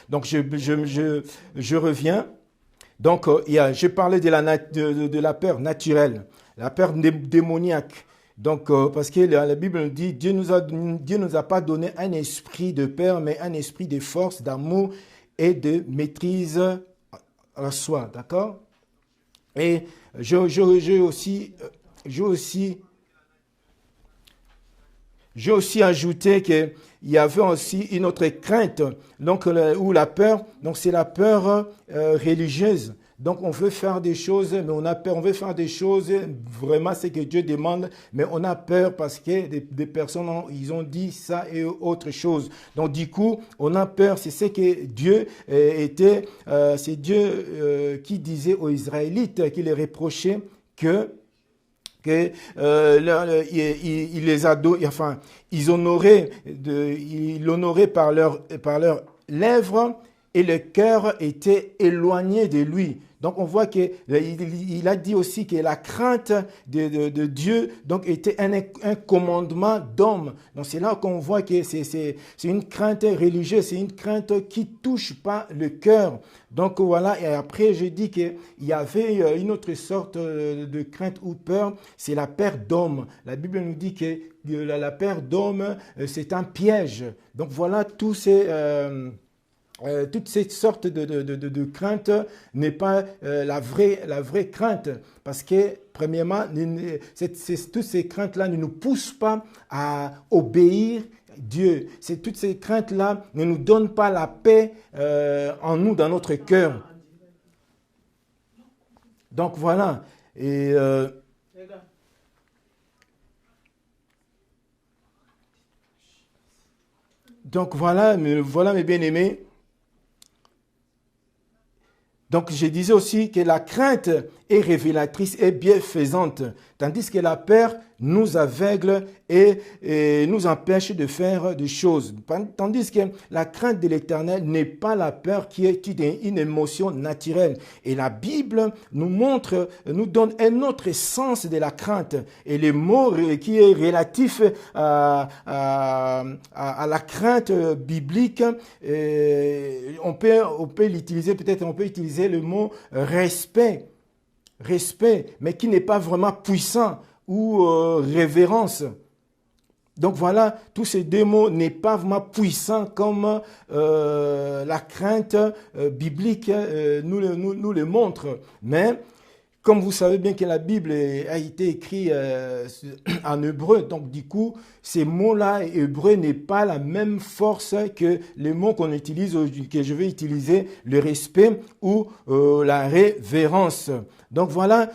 Donc, je reviens. Donc, je parlais de la peur naturelle, la peur démoniaque. Donc, parce que la Bible nous dit, Dieu nous a pas donné un esprit de peur, mais un esprit de force, d'amour et de maîtrise à soi. D'accord? Et j'ai aussi ajouté qu'il y avait aussi une autre crainte, donc, ou la peur, donc c'est la peur religieuse. Donc on veut faire des choses, mais on a peur, on veut faire des choses, vraiment c'est que Dieu demande, mais on a peur parce que des personnes, ils ont dit ça et autre chose. Donc du coup, on a peur, c'est ce que Dieu c'est Dieu qui disait aux Israélites, qui les reprochait que il les a enfin ils l'honoraient par leurs lèvres et le cœur était éloigné de lui. Donc on voit qu'il a dit aussi que la crainte de Dieu donc était un commandement d'homme. Donc c'est là qu'on voit que c'est une crainte religieuse, c'est une crainte qui touche pas le cœur. Donc voilà, et après je dis qu'il y avait une autre sorte de crainte ou peur, c'est la peur d'homme. La Bible nous dit que la peur d'homme, c'est un piège. Donc voilà toutes ces sortes de craintes n'est pas la vraie crainte. Parce que, premièrement, toutes ces craintes-là ne nous poussent pas à obéir Dieu. Toutes ces craintes-là ne nous donnent pas la paix en nous, dans notre cœur. Donc voilà. Et donc voilà mes bien-aimés. Donc, je disais aussi que la crainte est révélatrice et bienfaisante, tandis que la peur nous aveugle et nous empêche de faire des choses. Tandis que la crainte de l'Éternel n'est pas la peur qui est une émotion naturelle. Et la Bible nous donne un autre sens de la crainte. Et le mot qui est relatif à la crainte biblique, on peut l'utiliser, peut-être on peut utiliser le mot respect, mais qui n'est pas vraiment puissant, ou révérence. Donc voilà, tous ces deux mots n'est pas vraiment puissant comme la crainte biblique nous le montre. Mais comme vous savez bien que la Bible a été écrite en hébreu, donc du coup, ces mots-là hébreu n'est pas la même force que les mots qu'on utilise, que je vais utiliser, le respect ou la révérence. Donc voilà,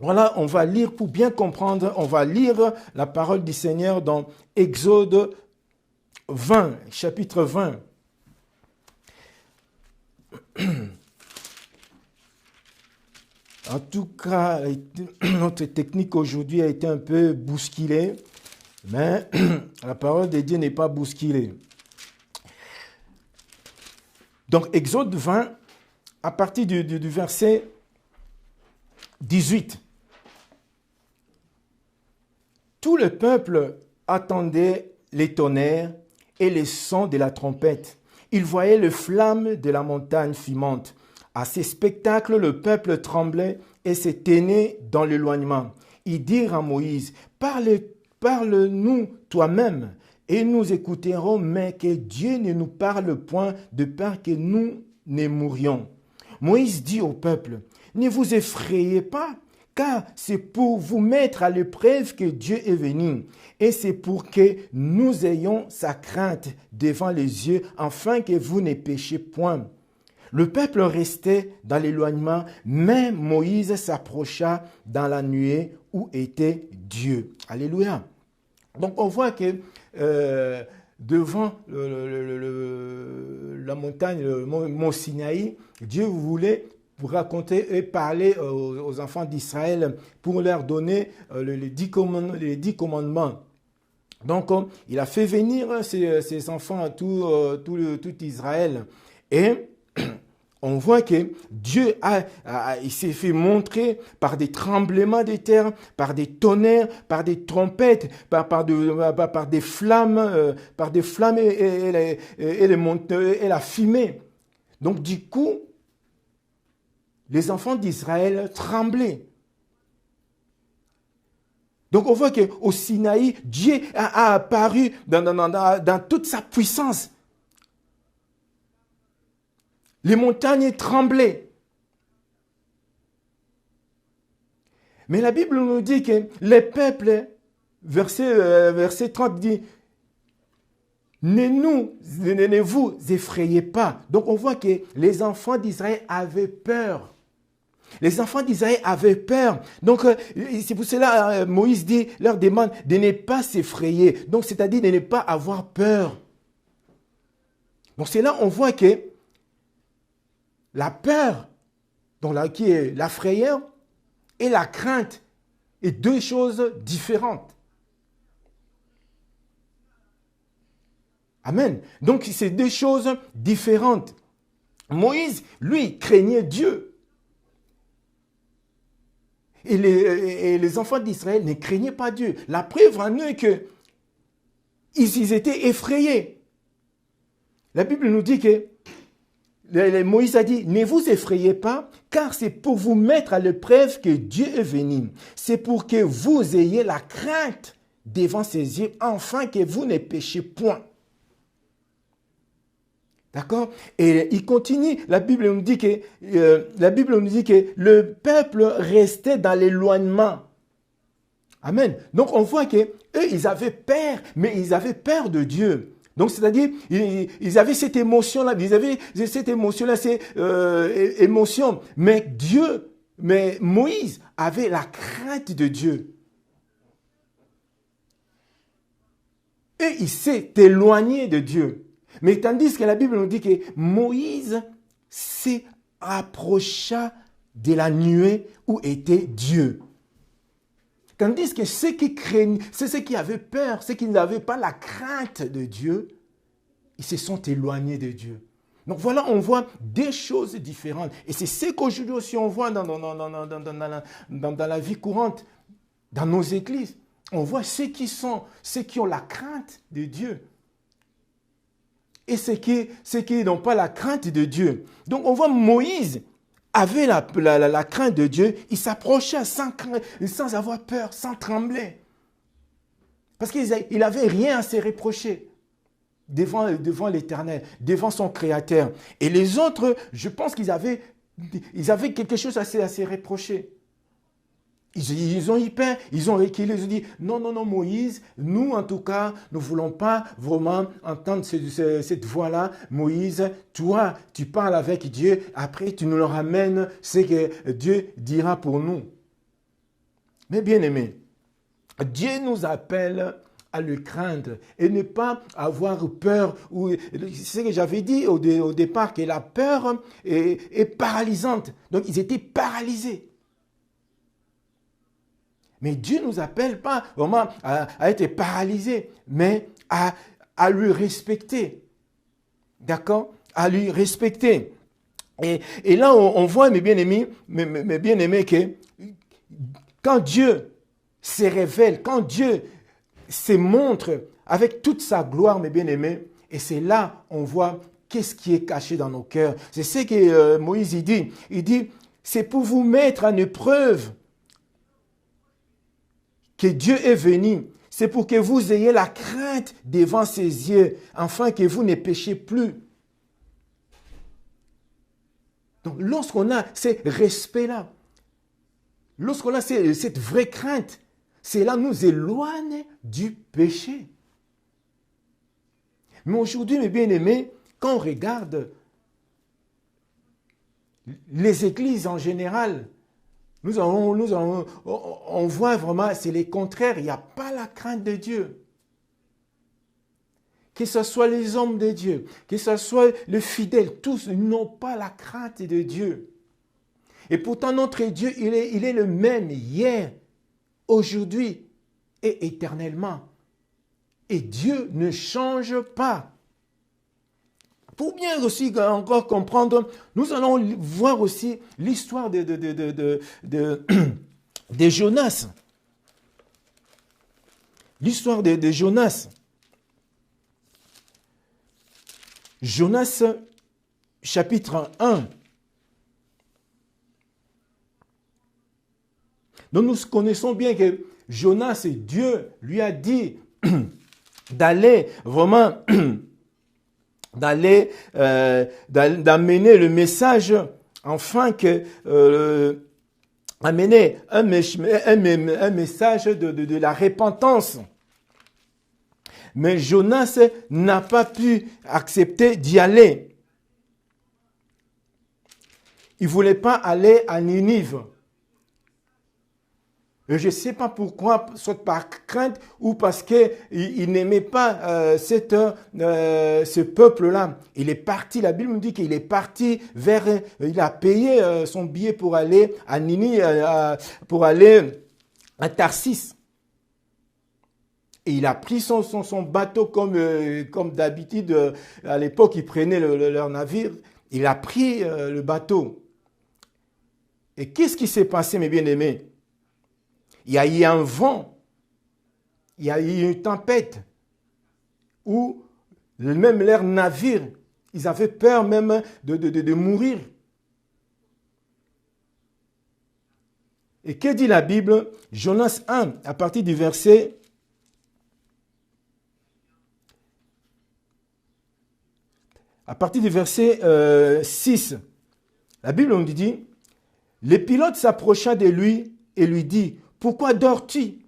on va lire pour bien comprendre, on va lire la parole du Seigneur dans Exode 20, chapitre 20. En tout cas, notre technique aujourd'hui a été un peu bousculée, mais la parole de Dieu n'est pas bousculée. Donc, Exode 20, à partir du verset 18. Tout le peuple attendait les tonnerres et les sons de la trompette. Il voyait les flammes de la montagne fumante. À ces spectacles, le peuple tremblait et se tenait dans l'éloignement. Ils dirent à Moïse, parle-nous toi-même et nous écouterons, mais que Dieu ne nous parle point de peur que nous ne mourions. Moïse dit au peuple, ne vous effrayez pas, car c'est pour vous mettre à l'épreuve que Dieu est venu, et c'est pour que nous ayons sa crainte devant les yeux, afin que vous ne péchiez point. Le peuple restait dans l'éloignement, mais Moïse s'approcha dans la nuée où était Dieu. Alléluia. Donc on voit que devant la montagne, le mont Sinaï, Dieu voulait raconter et parler aux enfants d'Israël pour leur donner les 10 commandements. Donc il a fait venir ses enfants à tout Israël. Et on voit que Dieu il s'est fait montrer par des tremblements de terre, par des tonnerres, par des trompettes, par des flammes, et la fumée. Donc du coup, les enfants d'Israël tremblaient. Donc on voit qu'au Sinaï, Dieu a apparu dans toute sa puissance. Les montagnes tremblaient. Mais la Bible nous dit que les peuples, verset 30 dit, ne vous effrayez pas. Donc on voit que les enfants d'Israël avaient peur. Les enfants d'Israël avaient peur. Donc c'est pour cela Moïse leur demande de ne pas s'effrayer. Donc c'est-à-dire de ne pas avoir peur. Donc c'est là on voit que la peur, qui est la frayeur, et la crainte, est deux choses différentes. Amen. Donc c'est deux choses différentes. Moïse, lui, craignait Dieu. Et les enfants d'Israël ne craignaient pas Dieu. La preuve en est qu'ils étaient effrayés. La Bible nous dit que Moïse a dit, ne vous effrayez pas, car c'est pour vous mettre à l'épreuve que Dieu est venu. C'est pour que vous ayez la crainte devant ses yeux, afin que vous ne péchiez point. D'accord? Et il continue, la Bible nous dit que le peuple restait dans l'éloignement. Amen. Donc on voit que eux, ils avaient peur, mais ils avaient peur de Dieu. Donc, c'est-à-dire, ils avaient cette émotion-là, cette émotion. Mais Moïse avait la crainte de Dieu. Et il s'est éloigné de Dieu. Mais tandis que la Bible nous dit que Moïse s'est approcha de la nuée où était Dieu. Tandis que ceux qui craignent, c'est ceux qui avaient peur, ceux qui n'avaient pas la crainte de Dieu, ils se sont éloignés de Dieu. Donc voilà, on voit des choses différentes. Et c'est ce qu'aujourd'hui aussi on voit dans la vie courante, dans nos églises. On voit ceux qui ont la crainte de Dieu. Et ceux qui n'ont pas la crainte de Dieu. Donc on voit Moïse avait la crainte de Dieu, il s'approchait sans avoir peur, sans trembler. Parce qu'il n'avait rien à se reprocher devant l'Éternel, devant son Créateur. Et les autres, je pense qu'ils avaient quelque chose à se reprocher. Ils ont eu peur, ils ont reculé, ils ont dit, non, Moïse, nous en tout cas, nous ne voulons pas vraiment entendre cette voix-là. Moïse, toi, tu parles avec Dieu, après tu nous ramènes ce que Dieu dira pour nous. Mais bien aimé, Dieu nous appelle à le craindre et ne pas avoir peur. C'est ce que j'avais dit au départ, que la peur est paralysante. Donc ils étaient paralysés. Mais Dieu ne nous appelle pas vraiment à être paralysés, mais à lui respecter. D'accord? À lui respecter. Et là, on voit, mes bien-aimés, que quand Dieu se révèle, quand Dieu se montre avec toute sa gloire, mes bien-aimés, et c'est là on voit qu'est-ce qui est caché dans nos cœurs. C'est ce que Moïse dit. Il dit, c'est pour vous mettre en épreuve que Dieu est venu. C'est pour que vous ayez la crainte devant ses yeux, afin que vous ne péchiez plus. Donc, lorsqu'on a ce respect-là, lorsqu'on a cette vraie crainte, cela nous éloigne du péché. Mais aujourd'hui, mes bien-aimés, quand on regarde les églises en général, on voit vraiment, c'est le contraire, il n'y a pas la crainte de Dieu. Que ce soit les hommes de Dieu, que ce soit les fidèles, tous n'ont pas la crainte de Dieu. Et pourtant, notre Dieu, il est le même hier, aujourd'hui et éternellement. Et Dieu ne change pas. Pour bien aussi encore comprendre, nous allons voir aussi l'histoire de Jonas. L'histoire de Jonas. Jonas, chapitre 1. Donc nous connaissons bien que Jonas, Dieu lui a dit d'aller vraiment, d'amener le message afin que amener un message de la repentance. Mais Jonas n'a pas pu accepter d'y aller. Il ne voulait pas aller à Ninive. Et je ne sais pas pourquoi, soit par crainte ou parce qu'il n'aimait pas ce peuple-là. Il est parti, la Bible nous dit qu'il est parti il a payé son billet pour aller à Ninive, pour aller à Tarsis. Et il a pris son bateau comme d'habitude. À l'époque, ils prenaient leur navire. Il a pris le bateau. Et qu'est-ce qui s'est passé, mes bien-aimés? Il y a eu un vent. Il y a eu une tempête. Où même leur navire, ils avaient peur même de mourir. Et que dit la Bible? Jonas 1, à partir du verset... À partir du verset 6, la Bible nous dit, « Le pilote s'approcha de lui et lui dit, « Pourquoi dors-tu?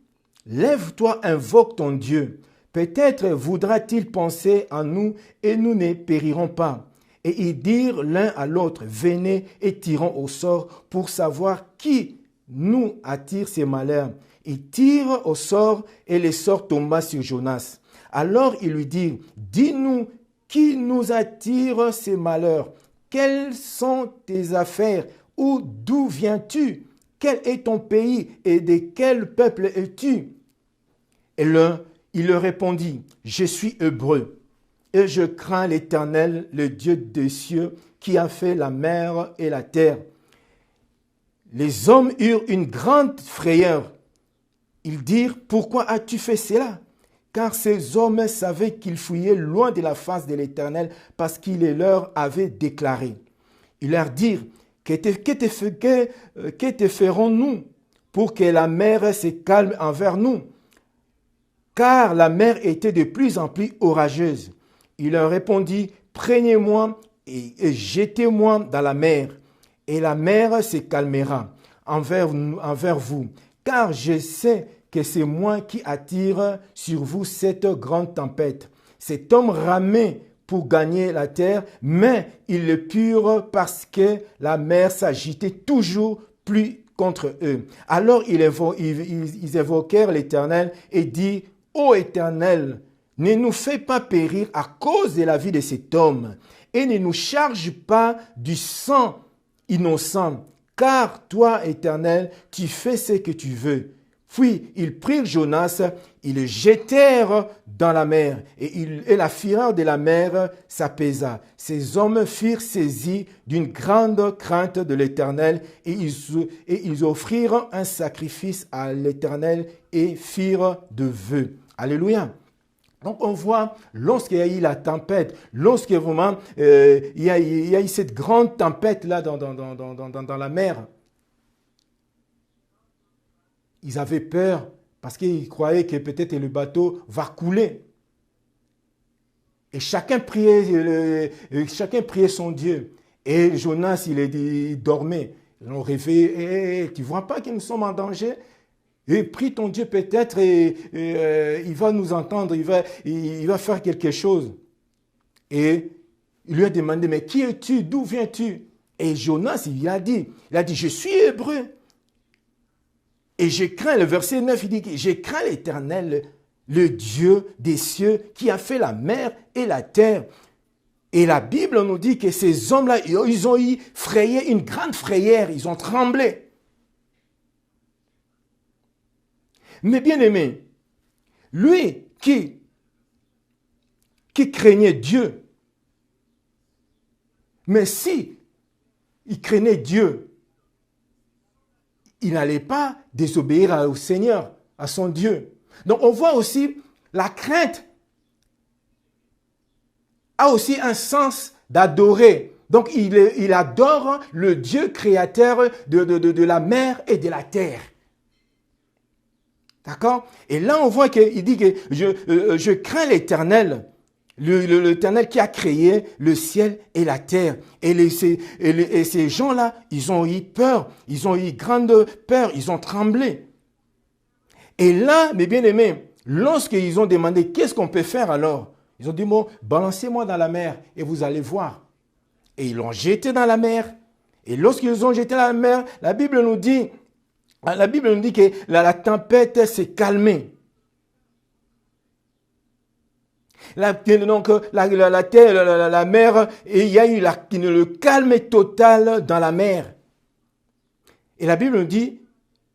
Lève-toi, invoque ton Dieu. Peut-être voudra-t-il penser à nous et nous ne périrons pas. » Et ils dirent l'un à l'autre, « Venez et tirons au sort pour savoir qui nous attire ces malheurs. » Ils tirent au sort et le sort tomba sur Jonas. Alors ils lui dirent, « Dis-nous, qui nous attire ces malheurs? Quelles sont tes affaires? Ou d'où viens-tu? Quel est ton pays et de quel peuple es-tu? » Et il leur répondit, « Je suis hébreu et je crains l'Éternel, le Dieu des cieux, qui a fait la mer et la terre. » Les hommes eurent une grande frayeur. Ils dirent, « Pourquoi as-tu fait cela? » Car ces hommes savaient qu'ils fuyaient loin de la face de l'Éternel parce qu'il les leur avait déclaré. Ils leur dirent, « Que te ferons-nous pour que la mer se calme envers nous? » Car la mer était de plus en plus orageuse. Il leur répondit, « Prenez-moi et jetez-moi dans la mer, et la mer se calmera envers vous, car je sais que c'est moi qui attire sur vous cette grande tempête. » Cet homme ramait pour gagner la terre, mais ils le purent parce que la mer s'agitait toujours plus contre eux. Alors ils évoquèrent l'Éternel et dirent, « Ô Éternel, ne nous fais pas périr à cause de la vie de cet homme, et ne nous charge pas du sang innocent, car toi, Éternel, tu fais ce que tu veux. » Puis ils prirent Jonas, ils le jetèrent dans la mer, et la fureur de la mer s'apaisa. Ces hommes furent saisis d'une grande crainte de l'Éternel, et ils offrirent un sacrifice à l'Éternel et firent de vœux. Alléluia. Donc on voit, lorsqu'il y a eu la tempête, lorsque vraiment il y a eu cette grande tempête là dans la mer, ils avaient peur parce qu'ils croyaient que peut-être le bateau va couler. Et chacun priait son Dieu. Et Jonas, il dormait. Ils l'ont réveillé. Tu ne vois pas que nous sommes en danger? Et prie ton Dieu peut-être et il va nous entendre, il va faire quelque chose. Et il lui a demandé, mais qui es-tu? D'où viens-tu? Et Jonas, il a dit, je suis hébreu. Et je crains, le verset 9, il dit, je crains l'Éternel, le Dieu des cieux, qui a fait la mer et la terre. Et la Bible nous dit que ces hommes-là, ils ont eu frayé, une grande frayeur, ils ont tremblé. Mais bien aimé, lui qui craignait Dieu, Mais si il craignait Dieu, il n'allait pas désobéir au Seigneur, à son Dieu. Donc on voit aussi la crainte a aussi un sens d'adorer. Donc il adore le Dieu créateur de la mer et de la terre. D'accord? Et là on voit qu'il dit que je crains l'Éternel. L'Éternel qui a créé le ciel et la terre. Et ces gens-là, ils ont eu peur. Ils ont eu grande peur. Ils ont tremblé. Et là, mes bien-aimés, lorsqu'ils ont demandé qu'est-ce qu'on peut faire alors, ils ont dit, bon, balancez-moi dans la mer et vous allez voir. Et ils l'ont jeté dans la mer. Et lorsqu'ils ont jeté dans la mer, la Bible nous dit que la tempête s'est calmée. Donc la terre, la mer, et il y a eu le calme total dans la mer. Et la Bible nous dit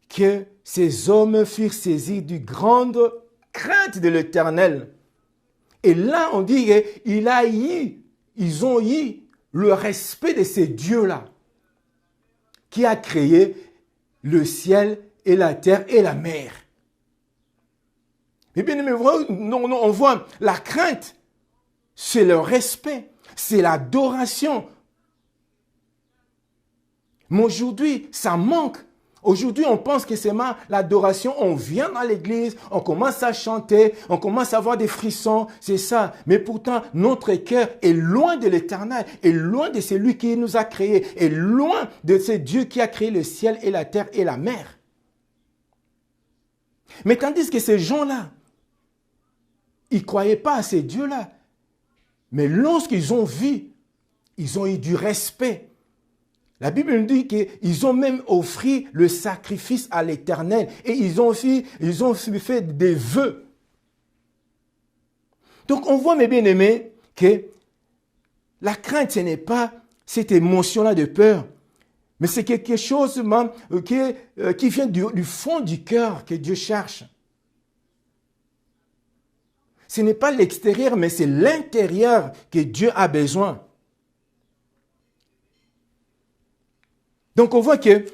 que ces hommes furent saisis d'une grande crainte de l'Éternel. Et là, on dit qu'ils ont eu le respect de ces dieux-là, qui a créé le ciel et la terre et la mer. Mais bien aimé, on voit la crainte, c'est le respect, c'est l'adoration. Mais aujourd'hui, ça manque. Aujourd'hui, on pense que c'est l'adoration. On vient dans l'église, on commence à chanter, on commence à avoir des frissons, c'est ça. Mais pourtant, notre cœur est loin de l'Éternel, est loin de celui qui nous a créés, est loin de ce Dieu qui a créé le ciel et la terre et la mer. Mais tandis que ces gens-là, ils ne croyaient pas à ces dieux-là. Mais lorsqu'ils ont vu, ils ont eu du respect. La Bible nous dit qu'ils ont même offert le sacrifice à l'Éternel. Et ils ont fait des vœux. Donc on voit, mes bien-aimés, que la crainte, ce n'est pas cette émotion-là de peur. Mais c'est quelque chose qui vient du fond du cœur que Dieu cherche. Ce n'est pas l'extérieur, mais c'est l'intérieur que Dieu a besoin. Donc on voit que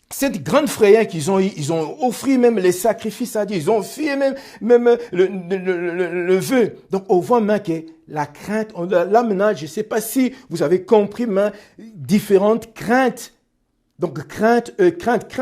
cette grande frayeur qu'ils ont eu, ils ont offert même les sacrifices à Dieu, ils ont fait même le vœu. Donc on voit même que la crainte, là maintenant, je ne sais pas si vous avez compris, mais différentes craintes. Donc crainte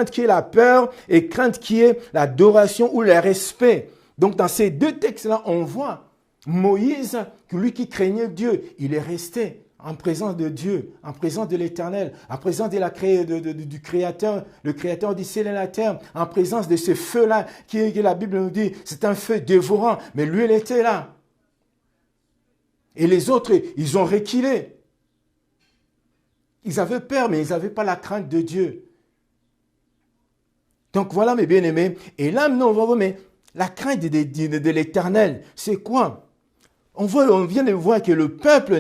qui est la peur et crainte qui est l'adoration ou le respect. Donc dans ces deux textes-là, on voit Moïse, lui qui craignait Dieu, il est resté en présence de Dieu, en présence de l'Éternel, en présence de du Créateur, le Créateur du ciel et la terre, en présence de ce feu-là que la Bible nous dit, c'est un feu dévorant, mais lui, il était là. Et les autres, ils ont reculé. Ils avaient peur, mais ils n'avaient pas la crainte de Dieu. Donc voilà, mes bien-aimés. Et là, maintenant, on va voir, mais la crainte de l'Éternel, c'est quoi? On vient de voir que le peuple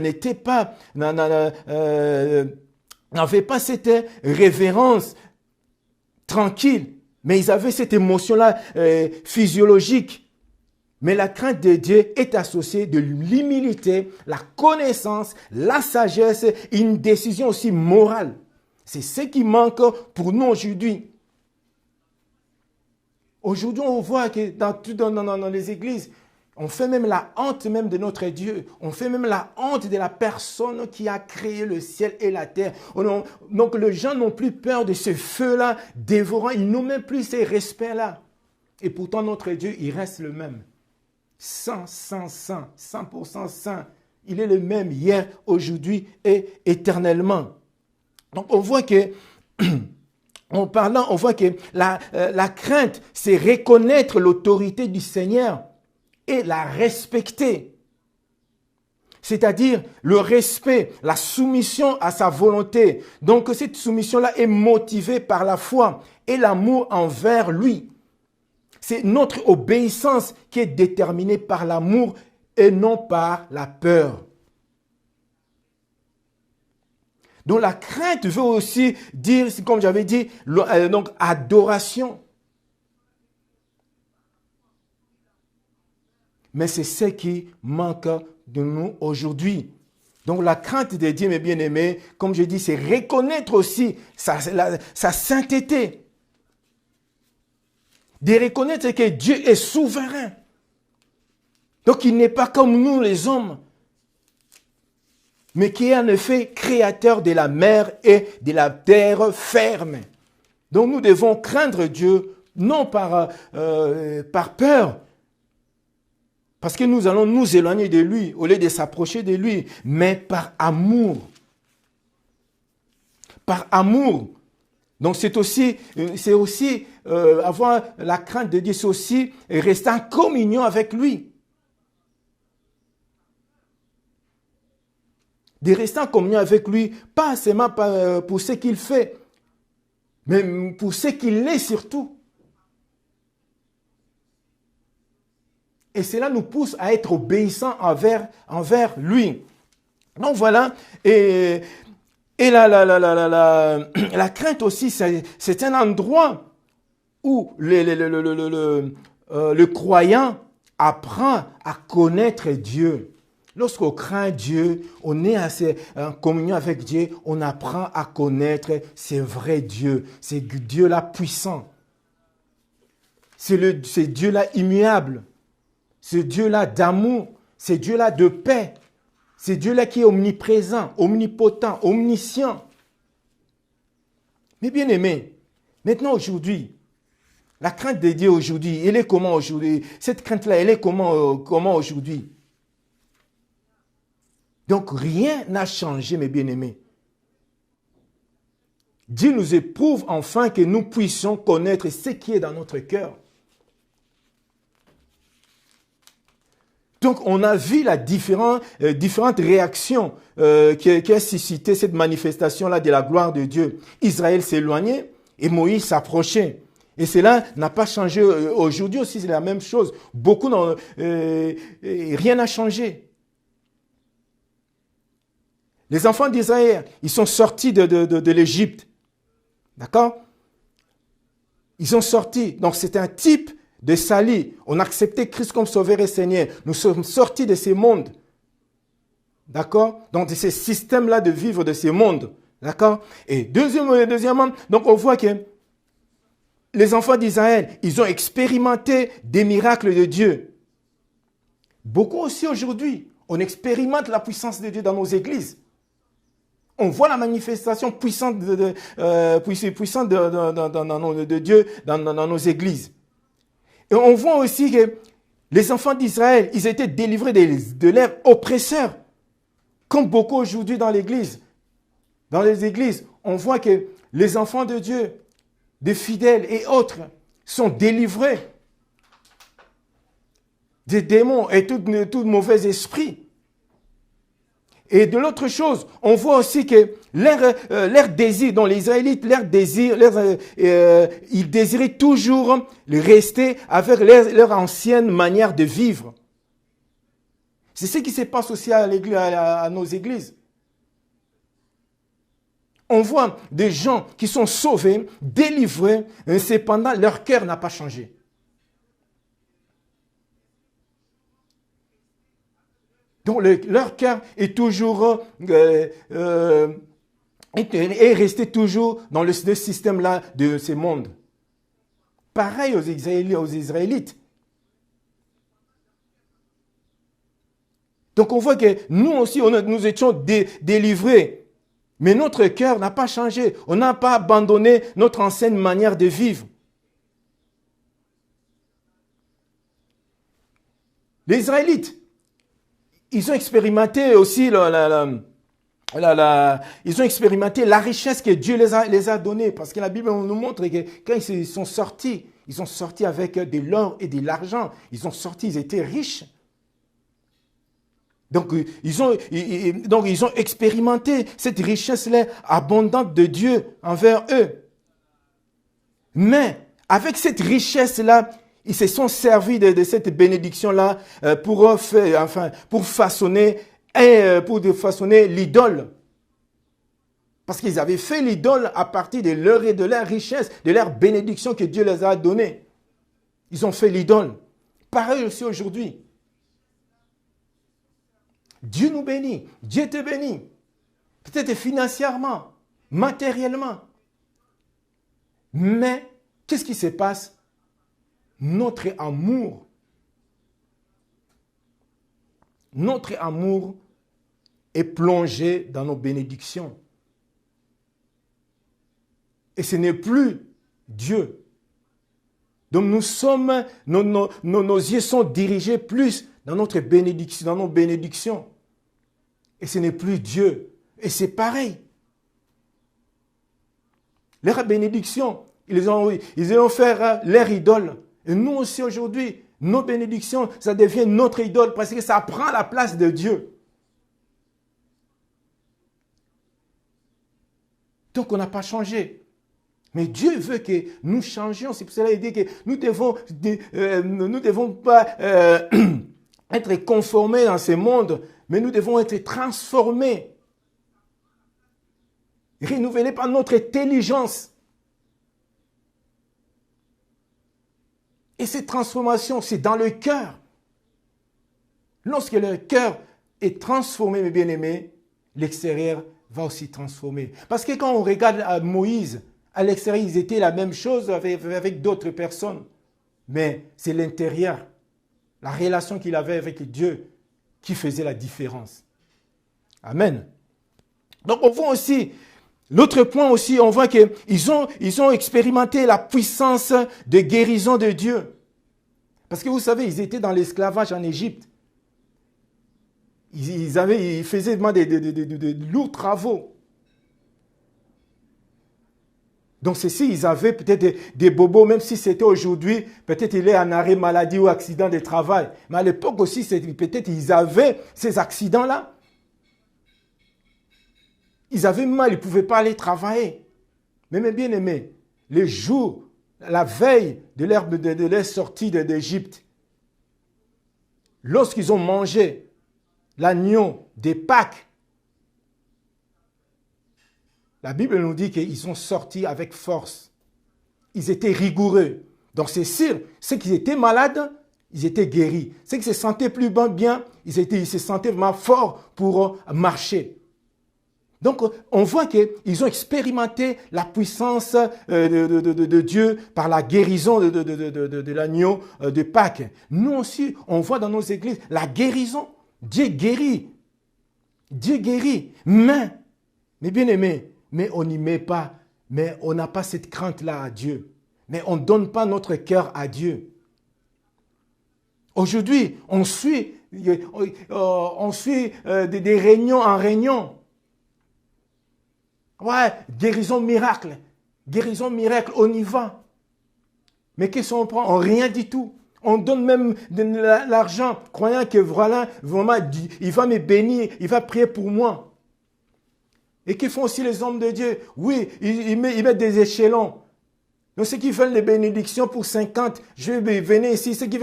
n'avait pas cette révérence tranquille, mais ils avaient cette émotion-là physiologique. Mais la crainte de Dieu est associée de l'humilité, la connaissance, la sagesse, une décision aussi morale. C'est ce qui manque pour nous aujourd'hui. Aujourd'hui, on voit que dans les églises, on fait même la honte même de notre Dieu. On fait même la honte de la personne qui a créé le ciel et la terre. Donc les gens n'ont plus peur de ce feu-là dévorant. Ils n'ont même plus ces respects-là. Et pourtant notre Dieu, il reste le même. 100% saint. Il est le même hier, aujourd'hui et éternellement. Donc on voit que... En parlant, on voit que la crainte, c'est reconnaître l'autorité du Seigneur et la respecter. C'est-à-dire le respect, la soumission à sa volonté. Donc cette soumission-là est motivée par la foi et l'amour envers lui. C'est notre obéissance qui est déterminée par l'amour et non par la peur. Donc la crainte veut aussi dire, comme j'avais dit, donc adoration. Mais c'est ce qui manque de nous aujourd'hui. Donc la crainte de Dieu, mes bien-aimés, comme je dis, c'est reconnaître aussi sa sainteté. De reconnaître que Dieu est souverain. Donc il n'est pas comme nous les hommes, mais qui est en effet créateur de la mer et de la terre ferme. Donc nous devons craindre Dieu, non par peur, parce que nous allons nous éloigner de lui, au lieu de s'approcher de lui, mais par amour. Par amour. Donc c'est aussi avoir la crainte de Dieu, c'est aussi rester en communion avec lui. De rester en communion avec lui, pas seulement pour ce qu'il fait, mais pour ce qu'il est surtout. Et cela nous pousse à être obéissants envers lui. Donc voilà, et la crainte aussi, c'est un endroit où le croyant apprend à connaître Dieu. Lorsqu'on craint Dieu, on est en communion avec Dieu, on apprend à connaître ce vrai Dieu, ce Dieu-là puissant, ce Dieu-là immuable, ce Dieu-là d'amour, ce Dieu-là de paix, ce Dieu-là qui est omniprésent, omnipotent, omniscient. Mais bien aimé, maintenant aujourd'hui, la crainte de Dieu aujourd'hui, elle est comment aujourd'hui? Cette crainte-là, elle est comment aujourd'hui? Donc rien n'a changé, mes bien-aimés. Dieu nous éprouve enfin que nous puissions connaître ce qui est dans notre cœur. Donc on a vu la différentes réactions qui a suscité cette manifestation-là de la gloire de Dieu. Israël s'éloignait et Moïse s'approchait. Et cela n'a pas changé aujourd'hui aussi, c'est la même chose. Rien n'a changé. Les enfants d'Israël, ils sont sortis de l'Égypte. D'accord? Ils sont sortis. Donc c'est un type de salut. On a accepté Christ comme sauveur et Seigneur. Nous sommes sortis de ces mondes. D'accord? Donc de ces systèmes-là de vivre de ces mondes. D'accord? Et deuxièmement, donc on voit que les enfants d'Israël, ils ont expérimenté des miracles de Dieu. Beaucoup aussi aujourd'hui, on expérimente la puissance de Dieu dans nos églises. On voit la manifestation puissante de Dieu dans nos églises. Et on voit aussi que les enfants d'Israël, ils étaient délivrés de leurs oppresseurs. Comme beaucoup aujourd'hui dans l'église. Dans les églises, on voit que les enfants de Dieu, des fidèles et autres, sont délivrés des démons et tout mauvais esprit. Et de l'autre chose, on voit aussi que leur désir, dans les Israélites, ils désiraient toujours rester avec leur ancienne manière de vivre. C'est ce qui se passe aussi à nos églises. On voit des gens qui sont sauvés, délivrés, et cependant leur cœur n'a pas changé. Donc leur cœur est toujours est resté toujours dans le système-là de ces mondes. Pareil aux Israélites. Donc on voit que nous aussi, nous étions délivrés. Mais notre cœur n'a pas changé. On n'a pas abandonné notre ancienne manière de vivre. Les Israélites, ils ont expérimenté aussi ils ont expérimenté la richesse que Dieu les a donnée. Parce que la Bible nous montre que quand ils sont sortis avec de l'or et de l'argent. Ils étaient riches. Donc ils ont expérimenté cette richesse-là abondante de Dieu envers eux. Mais avec cette richesse-là, ils se sont servis de cette bénédiction-là pour façonner l'idole. Parce qu'ils avaient fait l'idole à partir de leur richesse, de leur bénédiction que Dieu les a donnée. Ils ont fait l'idole. Pareil aussi aujourd'hui. Dieu nous bénit, Dieu te bénit. Peut-être financièrement, matériellement. Mais qu'est-ce qui se passe? Notre amour est plongé dans nos bénédictions. Et ce n'est plus Dieu. Donc nos yeux sont dirigés plus dans notre bénédiction, dans nos bénédictions. Et ce n'est plus Dieu. Et c'est pareil. Leurs bénédictions, ils ont fait leur idole. Et nous aussi aujourd'hui, nos bénédictions, ça devient notre idole parce que ça prend la place de Dieu. Donc on n'a pas changé. Mais Dieu veut que nous changions. C'est pour cela qu'il dit que nous devons pas être conformés dans ce monde, mais nous devons être transformés. Renouvelés par notre intelligence. Et cette transformation, c'est dans le cœur. Lorsque le cœur est transformé, mes bien-aimés, l'extérieur va aussi transformer. Parce que quand on regarde Moïse, à l'extérieur, ils étaient la même chose avec d'autres personnes. Mais c'est l'intérieur, la relation qu'il avait avec Dieu qui faisait la différence. Amen. Donc on voit aussi, l'autre point aussi, on voit qu'ils ont expérimenté la puissance de guérison de Dieu. Parce que vous savez, ils étaient dans l'esclavage en Égypte. Ils faisaient de lourds travaux. Donc ceci, ils avaient peut-être des bobos, même si c'était aujourd'hui, peut-être il est en arrêt maladie ou accident de travail. Mais à l'époque aussi, peut-être ils avaient ces accidents-là. Ils avaient mal, ils ne pouvaient pas aller travailler. Mais mes bien-aimés, les jours, la veille de leur sortie d'Égypte, lorsqu'ils ont mangé l'agneau des Pâques, la Bible nous dit qu'ils sont sortis avec force. Ils étaient rigoureux. Donc c'est sûr, ceux qui étaient malades, ils étaient guéris. Ceux qui se sentaient plus bien, ils se sentaient vraiment forts pour marcher. Donc on voit qu'ils ont expérimenté la puissance de Dieu par la guérison de l'agneau de Pâques. Nous aussi, on voit dans nos églises la guérison. Dieu guérit. Dieu guérit. Mais bien aimés, mais on n'y met pas, mais on n'a pas cette crainte-là à Dieu. Mais on ne donne pas notre cœur à Dieu. Aujourd'hui, on suit des réunions en réunion. Ouais, guérison miracle, on y va. Mais qu'est-ce qu'on prend? On rien du tout. On donne même de l'argent, croyant que voilà, vraiment, il va me bénir, il va prier pour moi. Et que font aussi les hommes de Dieu? Oui, ils mettent des échelons. Donc ceux qui veulent les bénédictions pour 50, je vais venir ici. Ceux qui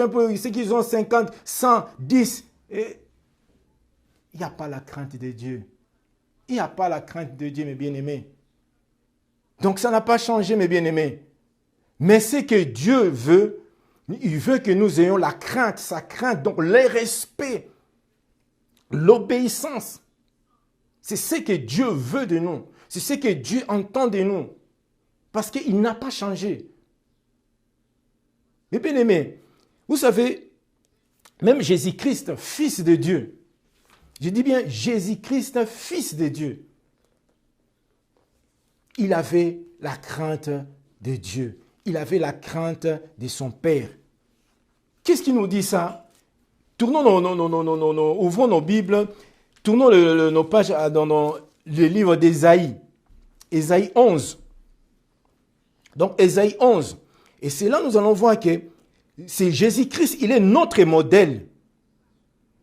ont 50, 100, 10. Et il n'y a pas la crainte de Dieu. Il n'y a pas la crainte de Dieu, mes bien-aimés. Donc ça n'a pas changé, mes bien-aimés. Mais ce que Dieu veut, il veut que nous ayons la crainte, sa crainte, donc le respect, l'obéissance. C'est ce que Dieu veut de nous. C'est ce que Dieu entend de nous. Parce qu'il n'a pas changé. Mais bien aimés, vous savez, même Jésus-Christ, fils de Dieu, je dis bien Jésus-Christ, fils de Dieu, il avait la crainte de Dieu. Il avait la crainte de son Père. Qu'est-ce qui nous dit ça? Tournons ouvrons nos Bibles, tournons nos pages dans le livre d'Ésaïe. Ésaïe 11. Donc, Ésaïe 11. Et c'est là nous allons voir que c'est Jésus-Christ, il est notre modèle.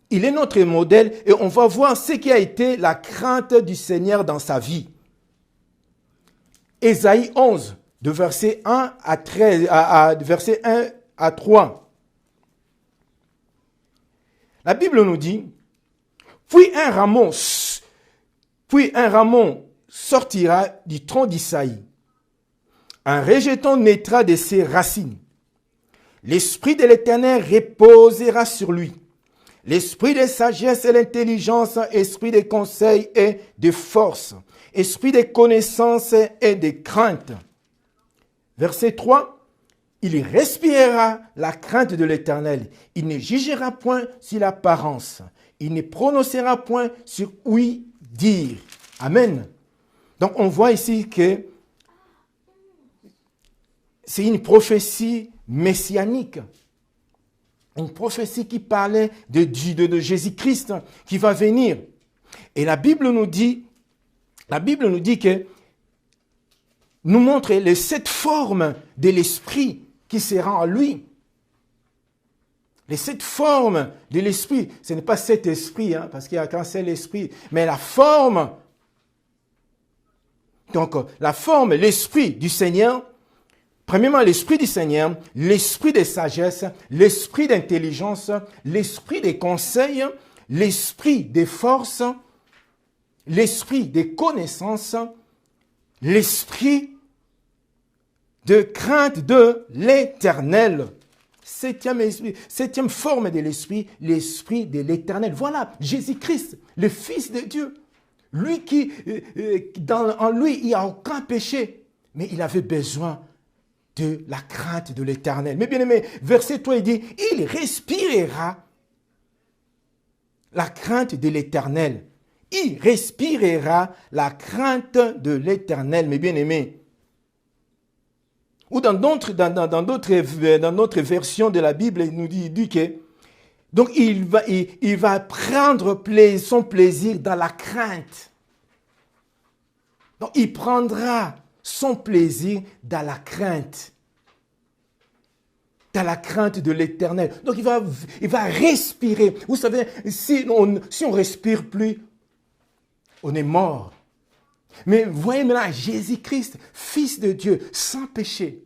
Il est notre modèle et on va voir ce qui a été la crainte du Seigneur dans sa vie. Ésaïe 11, de verset 1 à 13, verset 1 à 3. La Bible nous dit, puis un rameau sortira du tronc d'Isaïe. Un rejeton naîtra de ses racines. L'Esprit de l'Éternel reposera sur lui. l'esprit de sagesse et l'intelligence, esprit de conseil et de force, esprit de connaissance et de crainte. Verset 3. Il respirera la crainte de l'Éternel. Il ne jugera point sur l'apparence. Il ne prononcera point sur oui dire. Amen. Donc on voit ici que c'est une prophétie messianique. Une prophétie qui parlait de Jésus-Christ qui va venir. Et la Bible nous dit que nous montre les 7 formes de l'esprit qui sera en lui. Les 7 formes de l'esprit, ce n'est pas 7 esprits, parce qu'il n'y a qu'un seul esprit, mais la forme. Donc, la forme, l'esprit du Seigneur, premièrement, l'esprit du Seigneur, l'esprit de sagesse, l'esprit d'intelligence, l'esprit des conseils, l'esprit des forces, l'esprit des connaissances, l'esprit de crainte de l'Éternel. Septième forme de l'esprit, l'esprit de l'Éternel. Voilà, Jésus-Christ, le Fils de Dieu. Lui qui, en lui, il n'y a aucun péché, mais il avait besoin de la crainte de l'Éternel. Mais bien aimé, verset 3, il dit, il respirera la crainte de l'Éternel. Il respirera la crainte de l'Éternel, mes bien-aimés. Ou dans d'autres versions de la Bible, il nous dit que donc il va prendre son plaisir dans la crainte. Donc il prendra son plaisir dans la crainte. Dans la crainte de l'Éternel. Donc il va respirer. Vous savez, si on respire plus, on est mort. Mais voyez maintenant Jésus-Christ, Fils de Dieu, sans péché,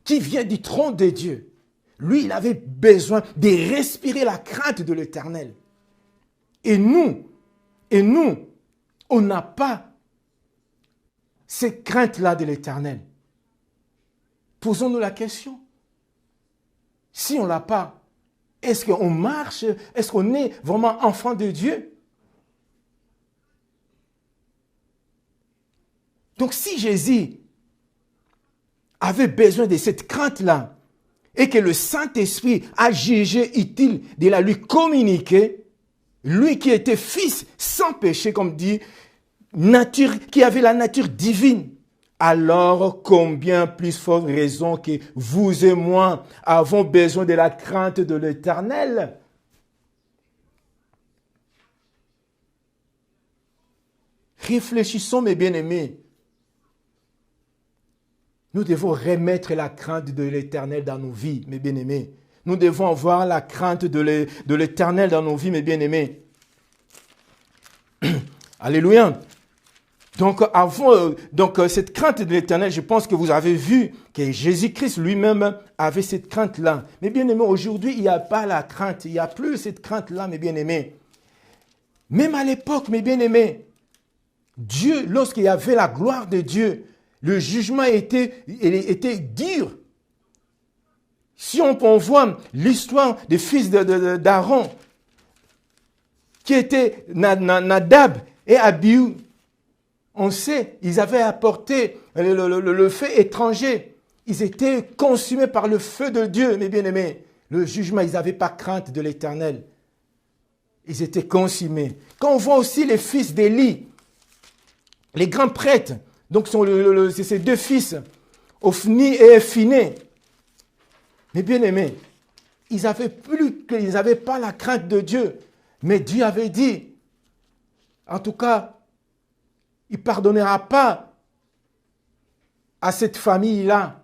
qui vient du trône de Dieu. Lui, il avait besoin de respirer la crainte de l'Éternel. Et nous, on n'a pas cette crainte-là de l'Éternel. Posons-nous la question. Si on ne l'a pas, est-ce qu'on marche? Est-ce qu'on est vraiment enfant de Dieu? Donc si Jésus avait besoin de cette crainte-là et que le Saint-Esprit a jugé utile de la lui communiquer, lui qui était fils sans péché, comme dit, qui avait la nature divine, alors combien plus forte raison que vous et moi avons besoin de la crainte de l'Éternel. Réfléchissons, mes bien-aimés. Nous devons remettre la crainte de l'Éternel dans nos vies, mes bien-aimés. Nous devons avoir la crainte de l'Éternel dans nos vies, mes bien-aimés. Alléluia. Donc, cette crainte de l'Éternel, je pense que vous avez vu que Jésus-Christ lui-même avait cette crainte-là. Mes bien-aimés, aujourd'hui, il n'y a pas la crainte. Il n'y a plus cette crainte-là, mes bien-aimés. Même à l'époque, mes bien-aimés, Dieu, lorsqu'il y avait la gloire de Dieu, le jugement était dur. Si on voit l'histoire des fils d'Aaron, qui étaient Nadab et Abihu, on sait, ils avaient apporté le feu étranger. Ils étaient consumés par le feu de Dieu, mes bien-aimés. Le jugement, ils n'avaient pas crainte de l'Éternel. Ils étaient consumés. Quand on voit aussi les fils d'Élie, les grands prêtres, donc c'est ces 2 fils, Ophni et Phiné. Mes bien-aimés, ils n'avaient pas la crainte de Dieu. Mais Dieu avait dit, en tout cas, il ne pardonnera pas à cette famille-là.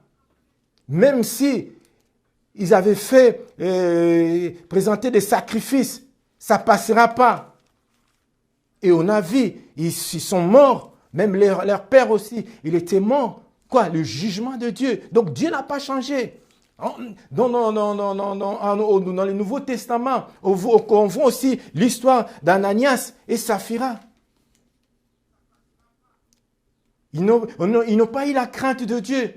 Même si ils avaient fait présenter des sacrifices, ça ne passera pas. Et on a vu, ils sont morts. Même leur père aussi, il était mort. Quoi? Le jugement de Dieu. Donc Dieu n'a pas changé. Dans le Nouveau Testament, on voit aussi l'histoire d'Ananias et Saphira. Ils n'ont pas eu la crainte de Dieu.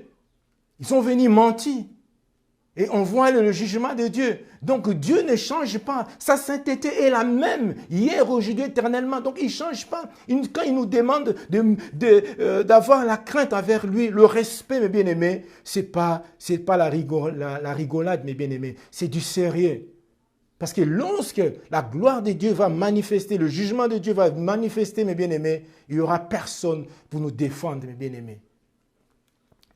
Ils sont venus mentir. Et on voit le jugement de Dieu. Donc Dieu ne change pas. Sa sainteté est la même, hier, aujourd'hui, éternellement. Donc il ne change pas. Quand il nous demande d'avoir la crainte envers lui, le respect, mes bien-aimés, c'est pas la rigolade, mes bien-aimés. C'est du sérieux. Parce que lorsque la gloire de Dieu va manifester, le jugement de Dieu va manifester, mes bien-aimés, il n'y aura personne pour nous défendre, mes bien-aimés.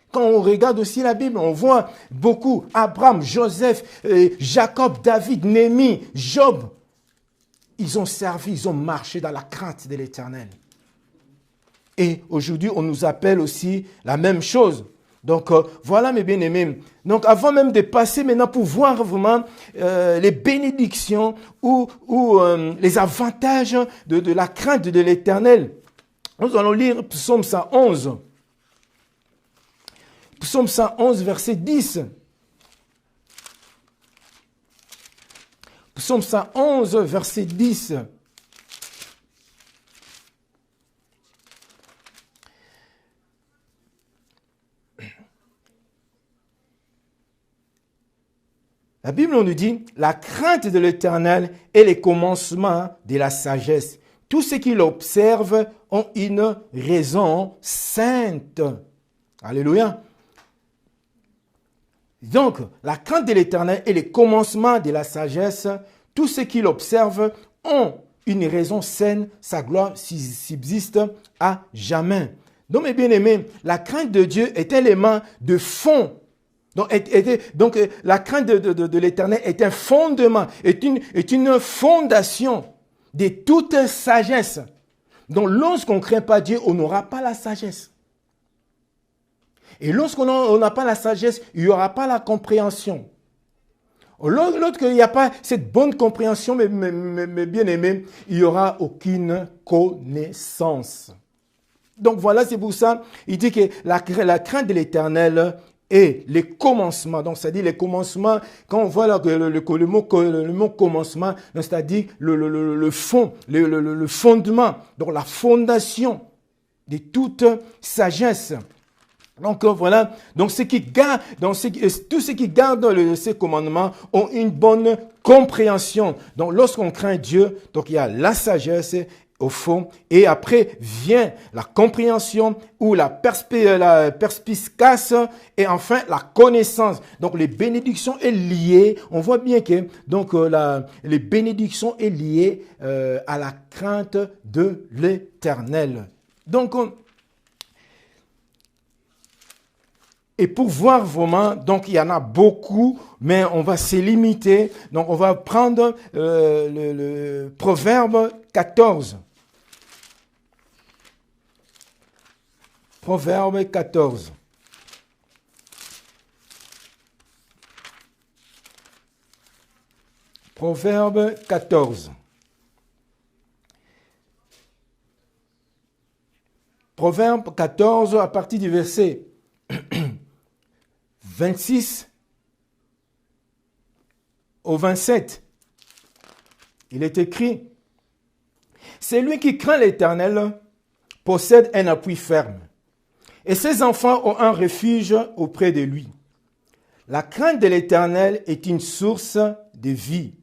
Quand on regarde aussi la Bible, on voit beaucoup Abraham, Joseph, Jacob, David, Néhémie, Job. Ils ont servi, ils ont marché dans la crainte de l'Éternel. Et aujourd'hui, on nous appelle aussi la même chose. Donc, voilà mes bien-aimés. Donc, avant même de passer maintenant pour voir vraiment les bénédictions ou les avantages de la crainte de l'Éternel, nous allons lire Psaume 111. Psaume 111, verset 10. Psaume 111, verset 10. La Bible nous dit, la crainte de l'Éternel est le commencement de la sagesse. Tous ceux qui l'observent ont une raison sainte. Alléluia. Donc, la crainte de l'Éternel est le commencement de la sagesse. Tous ceux qui l'observent ont une raison saine. Sa gloire subsiste à jamais. Donc, mes bien-aimés, la crainte de Dieu est un élément de fond. Donc, la crainte de l'Éternel est un fondement, est une fondation de toute sagesse. Donc, lorsqu'on ne craint pas Dieu, on n'aura pas la sagesse. Et lorsqu'on n'a pas la sagesse, il n'y aura pas la compréhension. Lorsqu'il n'y a pas cette bonne compréhension, mes bien-aimés, il n'y aura aucune connaissance. Donc voilà, c'est pour ça, il dit que la crainte de l'Éternel est le commencement. Donc c'est-à-dire le commencement, quand on voit là, le mot commencement, c'est-à-dire le fond, le fondement, donc la fondation de toute sagesse. Donc voilà, donc tous ceux qui gardent ces commandements ont une bonne compréhension. Donc lorsqu'on craint Dieu, donc il y a la sagesse au fond, et après vient la compréhension ou la perspicace, et enfin la connaissance. Donc les bénédictions est liées, on voit bien que donc les bénédictions est liées à la crainte de l'Éternel. Donc et pour voir vraiment, donc il y en a beaucoup, mais on va se limiter. Donc on va prendre le Proverbe 14. Proverbe 14. Proverbe 14. Proverbe 14 à partir du verset 26 au 27, il est écrit, « Celui qui craint l'Éternel possède un appui ferme, et ses enfants ont un refuge auprès de lui. La crainte de l'Éternel est une source de vie,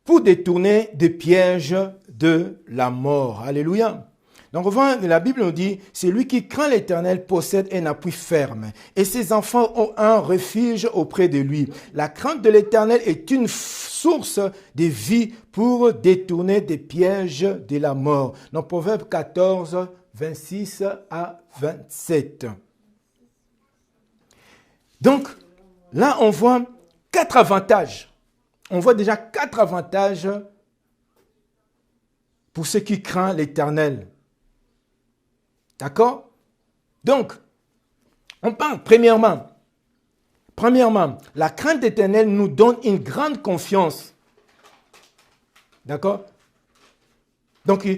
pour détourner des pièges de la mort. » Alléluia. Donc, la Bible nous dit, celui qui craint l'Éternel possède un appui ferme et ses enfants ont un refuge auprès de lui. La crainte de l'Éternel est une source de vie pour détourner des pièges de la mort. Dans Proverbe 14, 26 à 27. Donc, là, on voit 4 avantages. On voit déjà 4 avantages pour ceux qui craignent l'Éternel. D'accord? Donc, on parle premièrement, la crainte éternelle nous donne une grande confiance. D'accord? Donc,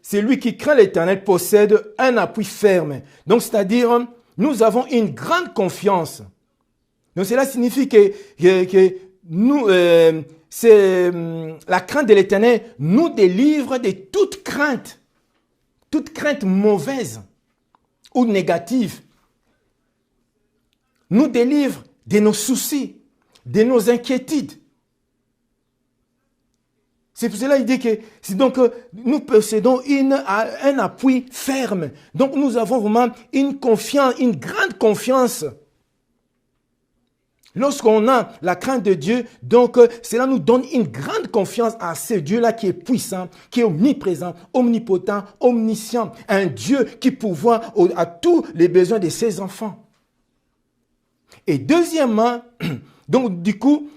celui qui craint l'Éternel possède un appui ferme. Donc, c'est-à-dire, nous avons une grande confiance. Donc, cela signifie que nous, la crainte de l'Éternel nous délivre de toute crainte mauvaise ou négative. nous délivre de nos soucis, de nos inquiétudes. C'est pour cela qu'il dit que donc, nous possédons un appui ferme. Donc nous avons vraiment une confiance, une grande confiance. Lorsqu'on a la crainte de Dieu, donc cela nous donne une grande confiance à ce Dieu-là qui est puissant, qui est omniprésent, omnipotent, omniscient. Un Dieu qui pourvoit à tous les besoins de ses enfants. Et deuxièmement, donc du coup,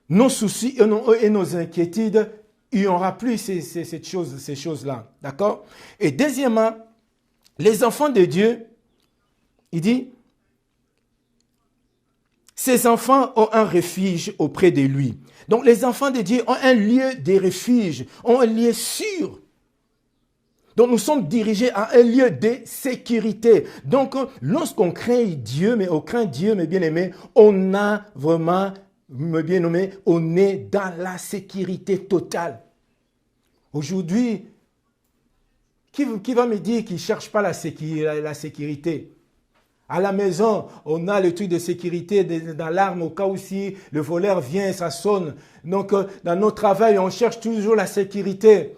nos soucis et nos inquiétudes, il n'y aura plus ces choses-là. D'accord? Et deuxièmement, les enfants de Dieu, il dit, ces enfants ont un refuge auprès de lui. Donc les enfants de Dieu ont un lieu de refuge, ont un lieu sûr. Donc nous sommes dirigés à un lieu de sécurité. Donc lorsqu'on craint Dieu, mais mes bien-aimés, on a vraiment, mes bien-aimés, on est dans la sécurité totale. Aujourd'hui, qui va me dire qu'il ne cherche pas la sécurité? À la maison, on a le truc de sécurité, d'alarme au cas où si le voleur vient, ça sonne. Donc dans notre travail, on cherche toujours la sécurité.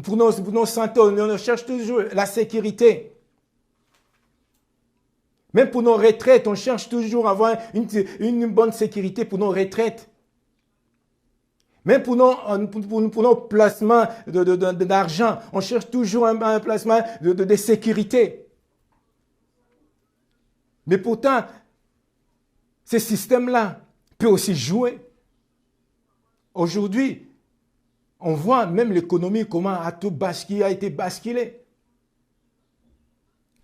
Pour nos santé, on cherche toujours la sécurité. Même pour nos retraites, on cherche toujours à avoir une bonne sécurité pour nos retraites. Même pour nos placements d'argent, on cherche toujours un placement de sécurité. Mais pourtant, ce système-là peut aussi jouer. Aujourd'hui, on voit même l'économie, comment a été basculée.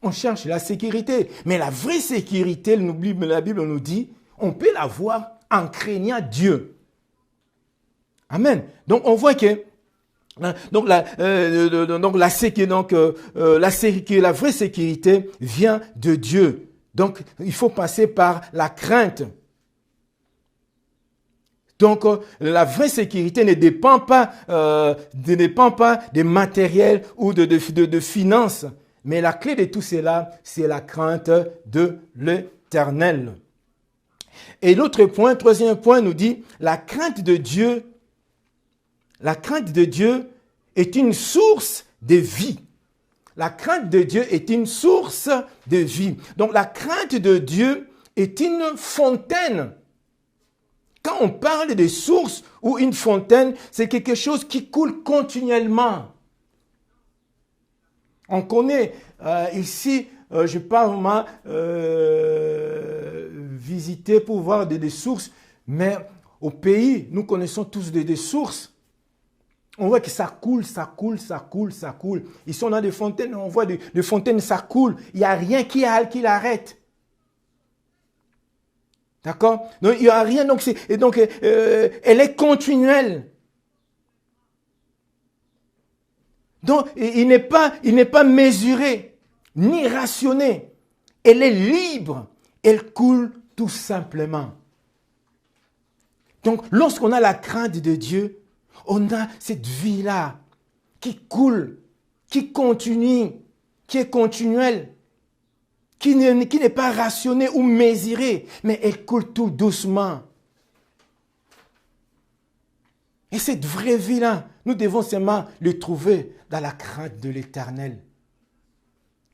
On cherche la sécurité. Mais la vraie sécurité, la Bible nous dit, on peut l'avoir en craignant Dieu. Amen. Donc on voit que la vraie sécurité vient de Dieu. Donc il faut passer par la crainte. Donc la vraie sécurité ne dépend pas des matériels ou de finances, mais la clé de tout cela, c'est la crainte de l'Éternel. Et l'autre point, troisième point, nous dit la crainte de Dieu. La crainte de Dieu est une source de vie. La crainte de Dieu est une source de vie. Donc la crainte de Dieu est une fontaine. Quand on parle de source ou une fontaine, c'est quelque chose qui coule continuellement. On connaît ici, je parle vraiment visiter pour voir des sources, mais au pays, nous connaissons tous des sources. On voit que ça coule, ça coule, ça coule, ça coule. Ils sont dans des fontaines, on voit des fontaines, ça coule. Il n'y a rien qui l'arrête. D'accord? Donc, il n'y a rien. Donc, elle est continuelle. Donc, il n'est pas mesuré, ni rationné. Elle est libre. Elle coule tout simplement. Donc, lorsqu'on a la crainte de Dieu, on a cette vie-là qui coule, qui continue, qui est continuelle, qui n'est pas rationnée ou mesurée, mais elle coule tout doucement. Et cette vraie vie-là, nous devons seulement le trouver dans la crainte de l'Éternel.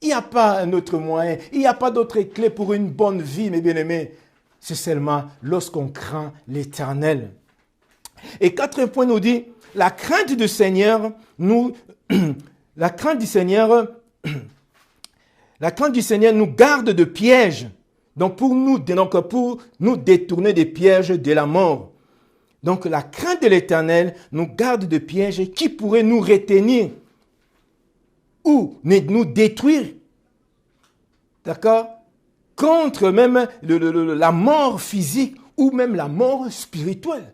Il n'y a pas un autre moyen, il n'y a pas d'autre clé pour une bonne vie, mes bien-aimés. C'est seulement lorsqu'on craint l'Éternel. Et quatrième point nous dit, la crainte du Seigneur nous garde de pièges. Donc pour nous détourner des pièges de la mort. Donc la crainte de l'Éternel nous garde de pièges qui pourraient nous retenir ou nous détruire. D'accord? Contre même la mort physique ou même la mort spirituelle.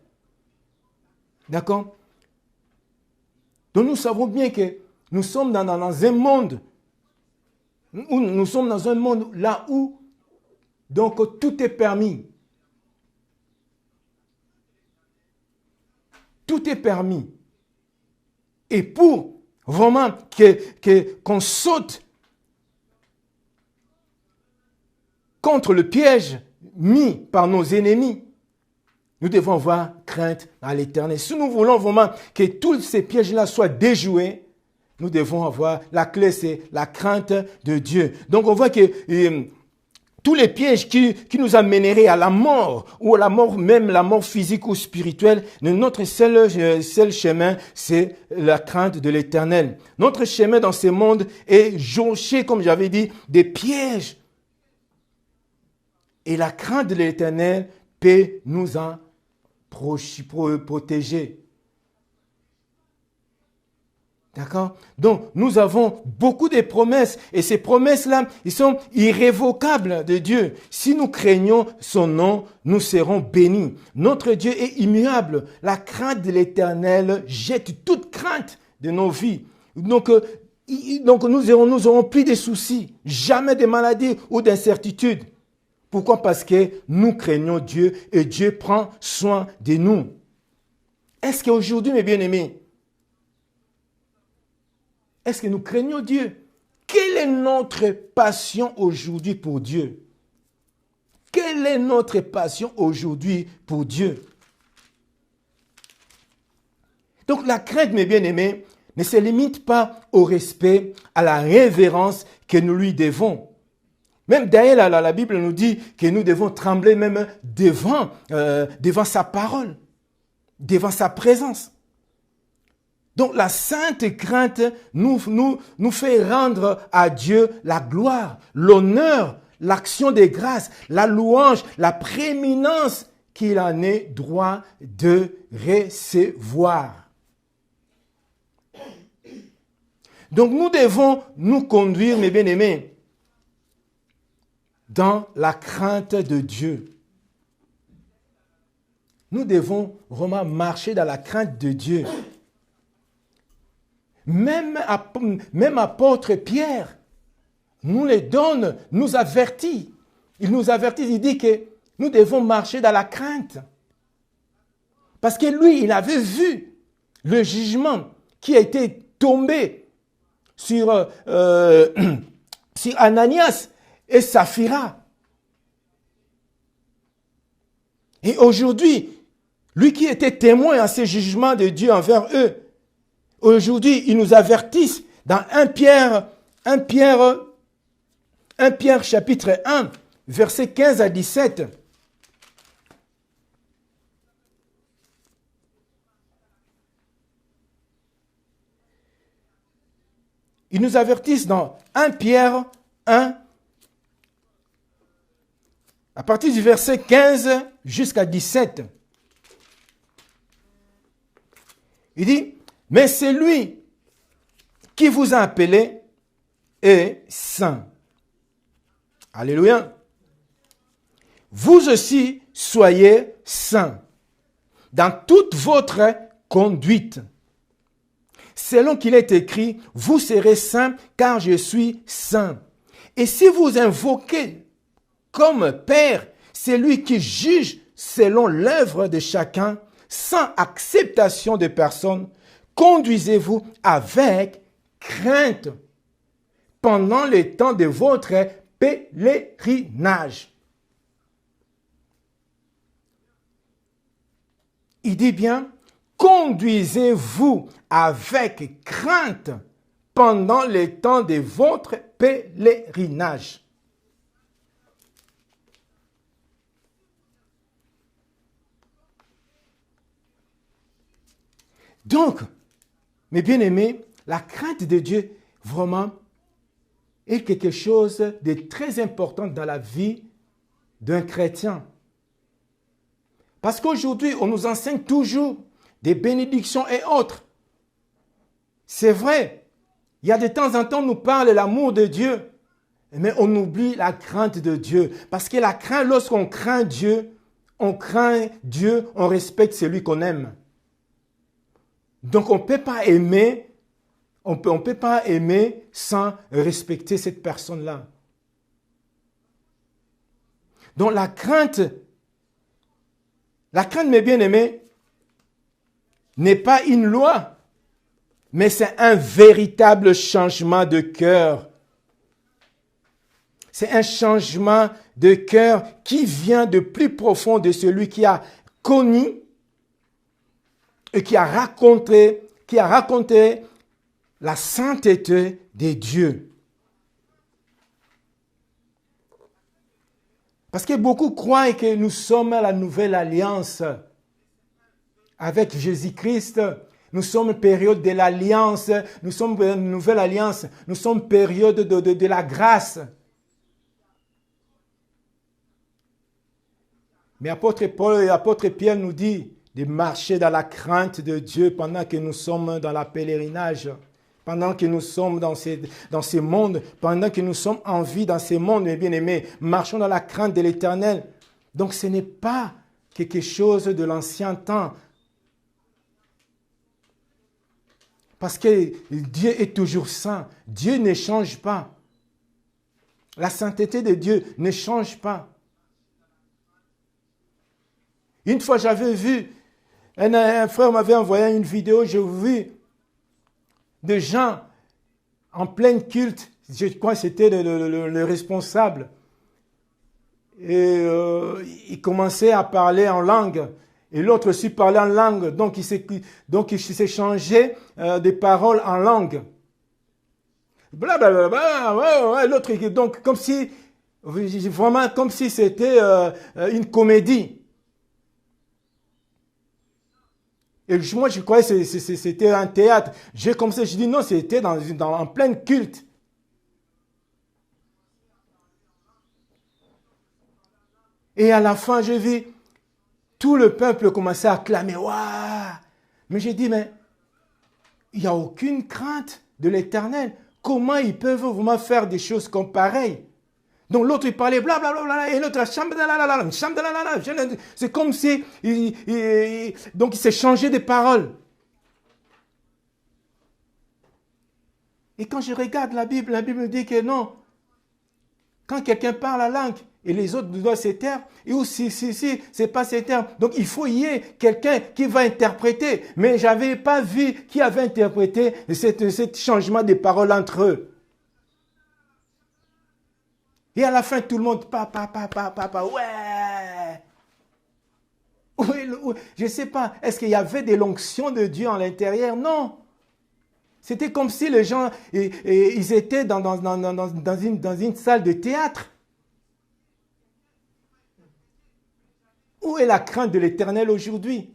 D'accord? Donc nous savons bien que nous sommes dans un monde là où donc tout est permis. Tout est permis. Et pour vraiment qu'on saute contre le piège mis par nos ennemis. Nous devons avoir crainte à l'Éternel. Si nous voulons vraiment que tous ces pièges-là soient déjoués, nous devons avoir, la clé c'est la crainte de Dieu. Donc on voit que tous les pièges qui nous amèneraient à la mort, ou à la mort, même la mort physique ou spirituelle, notre seul chemin, c'est la crainte de l'Éternel. Notre chemin dans ce monde est jonché, comme j'avais dit, des pièges. Et la crainte de l'Éternel peut nous en protéger. D'accord? Donc, nous avons beaucoup de promesses. Et ces promesses-là, ils sont irrévocables de Dieu. Si nous craignons son nom, nous serons bénis. Notre Dieu est immuable. La crainte de l'Éternel jette toute crainte de nos vies. Donc nous aurons plus de soucis, jamais de maladies ou d'incertitudes. Pourquoi? Parce que nous craignons Dieu et Dieu prend soin de nous. Est-ce qu'aujourd'hui, mes bien-aimés, est-ce que nous craignons Dieu? Quelle est notre passion aujourd'hui pour Dieu? Quelle est notre passion aujourd'hui pour Dieu? Donc la crainte, mes bien-aimés, ne se limite pas au respect, à la révérence que nous lui devons. Même d'ailleurs, la Bible nous dit que nous devons trembler même devant sa parole, devant sa présence. Donc la sainte crainte nous fait rendre à Dieu la gloire, l'honneur, l'action des grâces, la louange, la prééminence qu'il en est droit de recevoir. Donc nous devons nous conduire, mes bien-aimés, dans la crainte de Dieu. Nous devons vraiment marcher dans la crainte de Dieu. Même apôtre Pierre nous les donne, nous avertit. Il nous avertit, il dit que nous devons marcher dans la crainte. Parce que lui, il avait vu le jugement qui a été tombé sur Ananias et Saphira. Et aujourd'hui, lui qui était témoin à ce jugement de Dieu envers eux, aujourd'hui, ils nous avertissent dans 1 Pierre chapitre 1, versets 15 à 17. Ils nous avertissent dans 1 Pierre 1, à partir du verset 15 jusqu'à 17. Il dit, mais celui qui vous a appelé est saint. Alléluia. Vous aussi soyez saints dans toute votre conduite. Selon qu'il est écrit, vous serez saints car je suis saint. Et si vous invoquez comme Père celui qui juge selon l'œuvre de chacun, sans acceptation de personne, conduisez-vous avec crainte pendant le temps de votre pèlerinage. Il dit bien, conduisez-vous avec crainte pendant le temps de votre pèlerinage. Donc, mes bien-aimés, la crainte de Dieu, vraiment, est quelque chose de très important dans la vie d'un chrétien. Parce qu'aujourd'hui, on nous enseigne toujours des bénédictions et autres. C'est vrai, il y a de temps en temps, on nous parle de l'amour de Dieu, mais on oublie la crainte de Dieu. Parce que la crainte, lorsqu'on craint Dieu, on respecte celui qu'on aime. Donc on ne peut pas aimer, sans respecter cette personne-là. Donc la crainte, mes bien-aimés, n'est pas une loi, mais c'est un véritable changement de cœur. C'est un changement de cœur qui vient de plus profond de celui qui a connu et qui a raconté la sainteté de Dieu. Parce que beaucoup croient que nous sommes à la nouvelle alliance avec Jésus-Christ. Nous sommes période de l'alliance, nous sommes une nouvelle alliance, nous sommes période de la grâce. Mais apôtre Paul et apôtre Pierre nous dit de marcher dans la crainte de Dieu pendant que nous sommes dans la pèlerinage, pendant que nous sommes dans ces mondes, pendant que nous sommes en vie dans ces mondes, mes bien-aimés, marchons dans la crainte de l'Éternel. Donc ce n'est pas quelque chose de l'ancien temps. Parce que Dieu est toujours saint. Dieu ne change pas. La sainteté de Dieu ne change pas. Une fois, j'avais vu, un frère m'avait envoyé une vidéo, j'ai vu des gens en plein culte. Je crois que c'était le responsable. Et il commençait à parler en langue. Et l'autre aussi parlait en langue. Donc, il s'échangeait des paroles en langue. Blablabla. L'autre, donc, vraiment comme si c'était une comédie. Et moi, je croyais que c'était un théâtre. J'ai commencé, je dis non, c'était en plein culte. Et à la fin, j'ai vu tout le peuple commençait à acclamer. Waouh! Mais j'ai dit, mais il n'y a aucune crainte de l'Éternel. Comment ils peuvent vraiment faire des choses comme pareilles? Donc l'autre, il parlait blablabla, et l'autre, c'est comme si, donc il s'est changé de paroles. Et quand je regarde la Bible me dit que non. Quand quelqu'un parle la langue, et les autres doivent se taire, et aussi, c'est pas se taire. Donc il faut y ait quelqu'un qui va interpréter. Mais je n'avais pas vu qui avait interprété ce changement de paroles entre eux. Et à la fin, tout le monde, papa, ouais. Oui, je ne sais pas, est-ce qu'il y avait de l'onction de Dieu à l'intérieur? Non. C'était comme si les gens, ils étaient dans une salle de théâtre. Où est la crainte de l'Éternel aujourd'hui?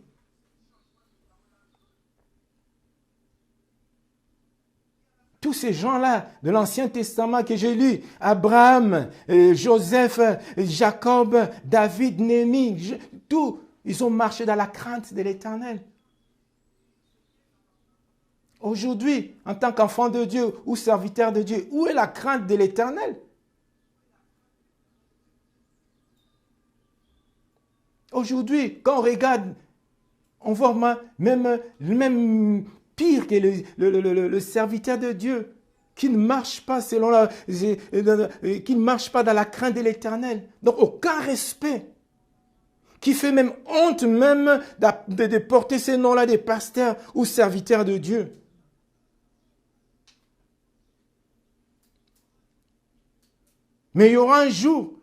Tous ces gens-là de l'Ancien Testament que j'ai lu, Abraham, Joseph, Jacob, David, Néhémie, tous, ils ont marché dans la crainte de l'Éternel. Aujourd'hui, en tant qu'enfant de Dieu ou serviteur de Dieu, où est la crainte de l'Éternel? Aujourd'hui, quand on regarde, on voit même pire que le serviteur de Dieu, qui ne marche pas qui ne marche pas dans la crainte de l'Éternel. Donc aucun respect. Qui fait même honte même de porter ces noms-là des pasteurs ou serviteurs de Dieu. Mais il y aura un jour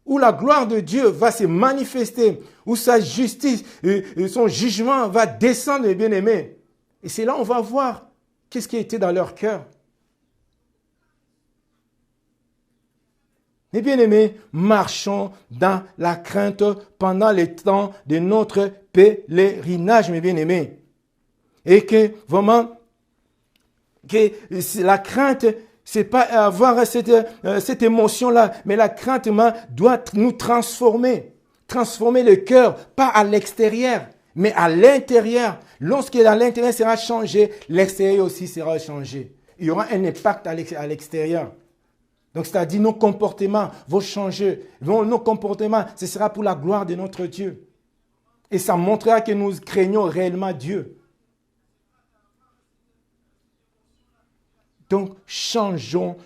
où la gloire de Dieu va se manifester, où sa justice et son jugement va descendre, mes bien-aimés. Et c'est là où on va voir qu'est-ce qui était dans leur cœur. Mes bien-aimés, marchons dans la crainte pendant les temps de notre pèlerinage, mes bien-aimés. Et que vraiment, que la crainte, c'est pas avoir cette émotion-là, mais la crainte doit nous transformer le cœur, pas à l'extérieur, mais à l'intérieur. Lorsque à l'intérieur sera changé, l'extérieur aussi sera changé. Il y aura un impact à l'extérieur. Donc, c'est-à-dire nos comportements vont changer. Nos comportements, ce sera pour la gloire de notre Dieu. Et ça montrera que nous craignons réellement Dieu. Donc, changeons.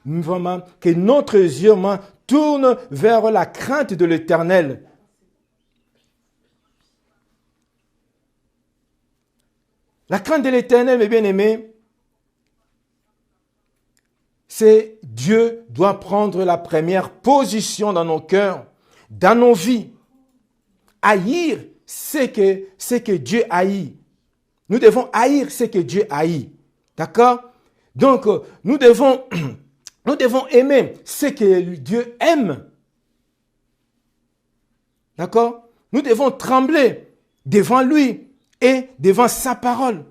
Vraiment, que notre yeux tourne vers la crainte de l'Éternel. La crainte de l'Éternel, mes bien-aimés, c'est Dieu doit prendre la première position dans nos cœurs, dans nos vies. Haïr, c'est que Dieu haït. Nous devons haïr ce que Dieu haït. D'accord? Donc, nous devons aimer ce que Dieu aime. D'accord? Nous devons trembler devant lui et devant sa parole.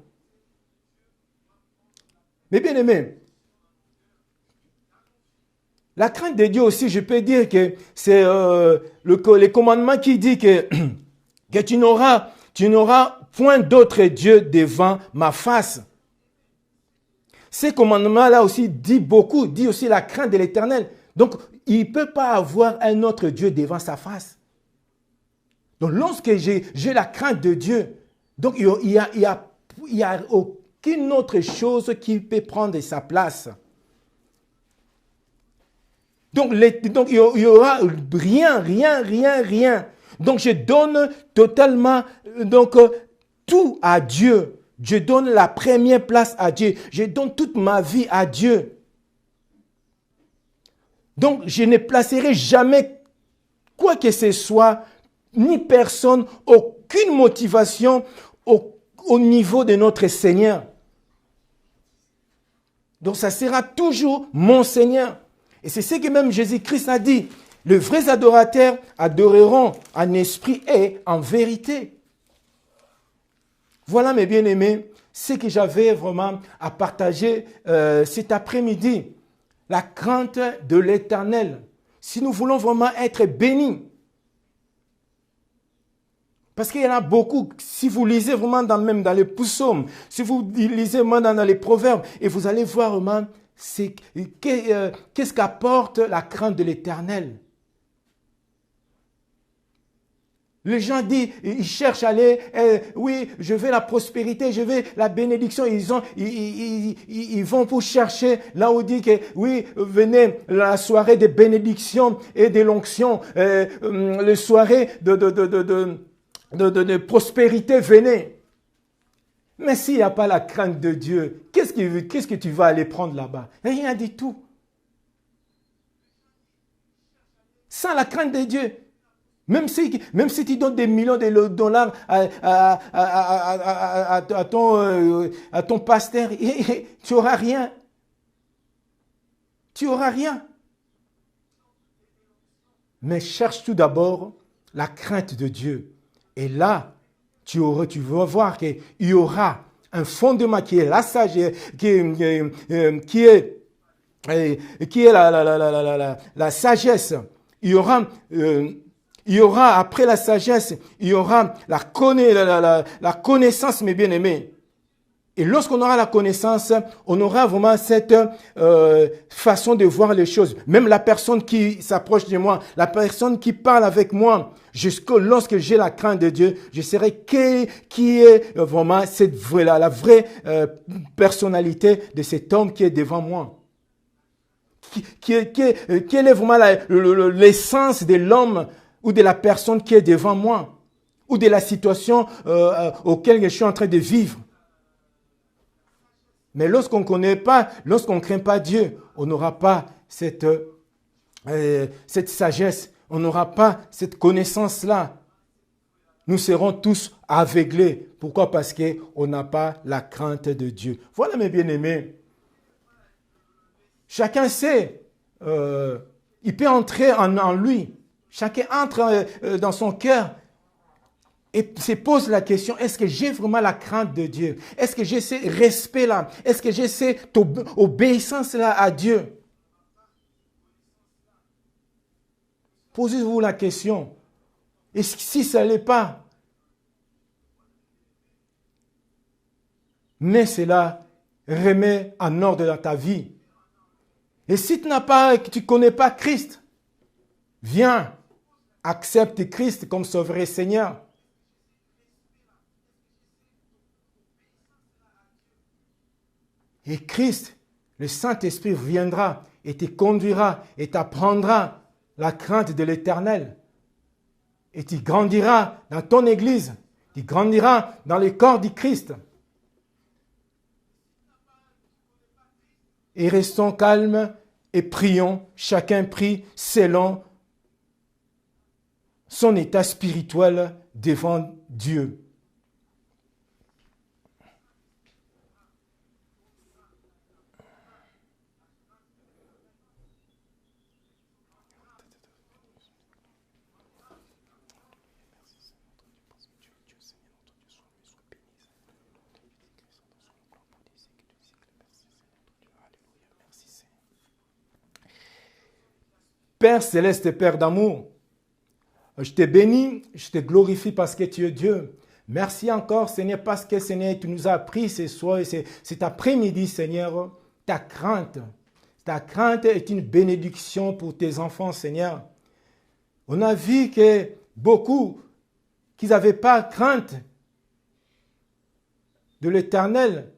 Mais bien aimé, la crainte de Dieu aussi, je peux dire que c'est les commandements qui dit que tu n'auras point d'autre Dieu devant ma face. Ces commandements-là aussi dit aussi la crainte de l'Éternel. Donc, il ne peut pas avoir un autre Dieu devant sa face. Donc, lorsque j'ai la crainte de Dieu, donc il y a aucune autre chose qui peut prendre sa place. Donc, il y aura rien. Donc, je donne totalement tout à Dieu. Je donne la première place à Dieu. Je donne toute ma vie à Dieu. Donc, je ne placerai jamais quoi que ce soit, ni personne, aucune motivation au niveau de notre Seigneur. Donc, ça sera toujours mon Seigneur. Et c'est ce que même Jésus-Christ a dit. Les vrais adorateurs adoreront en esprit et en vérité. Voilà, mes bien-aimés, ce que j'avais vraiment à partager cet après-midi. La crainte de l'Éternel. Si nous voulons vraiment être bénis. Parce qu'il y en a beaucoup. Si vous lisez vraiment même dans les psaumes, si vous lisez vraiment dans les proverbes, et vous allez voir vraiment qu'est-ce qu'apporte la crainte de l'Éternel. Les gens disent, ils cherchent à aller, oui, je veux la prospérité, je veux la bénédiction. Ils vont pour chercher là où il dit que, oui, venez la soirée de bénédiction et de l'onction, la soirée de prospérité, venez. Mais s'il n'y a pas la crainte de Dieu, qu'est-ce que tu vas aller prendre là-bas? Rien du tout. Sans la crainte de Dieu. Même si tu donnes des millions de dollars à ton pasteur, tu n'auras rien. Tu n'auras rien. Mais cherche tout d'abord la crainte de Dieu. Et là, tu vas voir qu'il y aura un fondement qui est la sagesse, qui est la sagesse. Il y aura après la sagesse, il y aura la connaissance, mes bien-aimés. Et lorsqu'on aura la connaissance, on aura vraiment cette façon de voir les choses. Même la personne qui s'approche de moi, la personne qui parle avec moi, lorsque j'ai la crainte de Dieu, je saurai qui est vraiment la vraie personnalité de cet homme qui est devant moi. Quelle est vraiment l'essence de l'homme ou de la personne qui est devant moi, ou de la situation auquel je suis en train de vivre. Mais lorsqu'on ne connaît pas, lorsqu'on ne craint pas Dieu, on n'aura pas cette sagesse, on n'aura pas cette connaissance-là. Nous serons tous aveuglés. Pourquoi? Parce qu'on n'a pas la crainte de Dieu. Voilà, mes bien-aimés. Chacun sait, il peut entrer en lui. Chacun entre dans son cœur et se pose la question, est-ce que j'ai vraiment la crainte de Dieu? Est-ce que j'ai ce respect-là? Est-ce que j'ai cette obéissance-là à Dieu? Posez-vous la question. Et si ça ne l'est pas, mais cela remet en ordre dans ta vie. Et si tu ne connais pas Christ, viens, accepte Christ comme sauveur et Seigneur. Et Christ, le Saint-Esprit viendra et te conduira et t'apprendra la crainte de l'Éternel. Et tu grandiras dans ton église, tu grandiras dans le corps du Christ. et restons calmes et prions. Chacun prie selon son état spirituel devant Dieu. Père céleste, Père d'amour, je te bénis, je te glorifie parce que tu es Dieu. Merci encore, Seigneur, parce que, Seigneur, tu nous as appris ce soir, cet après-midi, Seigneur, ta crainte. Ta crainte est une bénédiction pour tes enfants, Seigneur. On a vu que beaucoup qui n'avaient pas crainte de l'Éternel,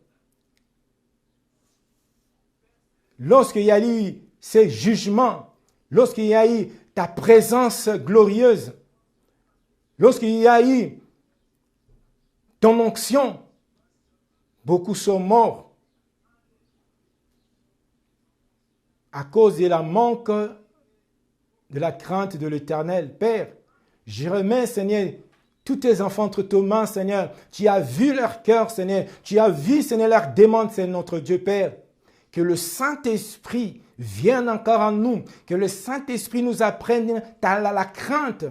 lorsqu'il y a eu ces jugements, lorsqu'il y a eu ta présence glorieuse, lorsqu'il y a eu ton onction, beaucoup sont morts à cause de la manque de la crainte de l'Éternel. Père, je remets, Seigneur, tous tes enfants entre tes mains, Seigneur. Tu as vu leur cœur, Seigneur. Tu as vu, Seigneur, leur demande, Seigneur, notre Dieu, Père. Que le Saint-Esprit vienne encore en nous. Que le Saint-Esprit nous apprenne la crainte.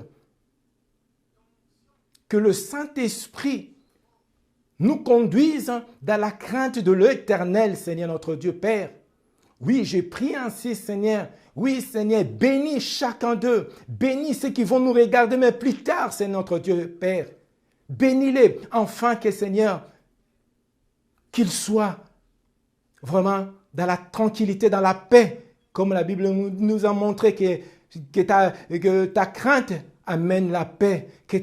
Que le Saint-Esprit nous conduise dans la crainte de l'Éternel, Seigneur, notre Dieu, Père. Oui, j'ai prié ainsi, Seigneur. Oui, Seigneur, bénis chacun d'eux. Bénis ceux qui vont nous regarder, mais plus tard, c'est notre Dieu, Père. Bénis-les, enfin que, Seigneur, qu'ils soient vraiment dans la tranquillité, dans la paix, comme la Bible nous a montré que ta crainte amène la paix, que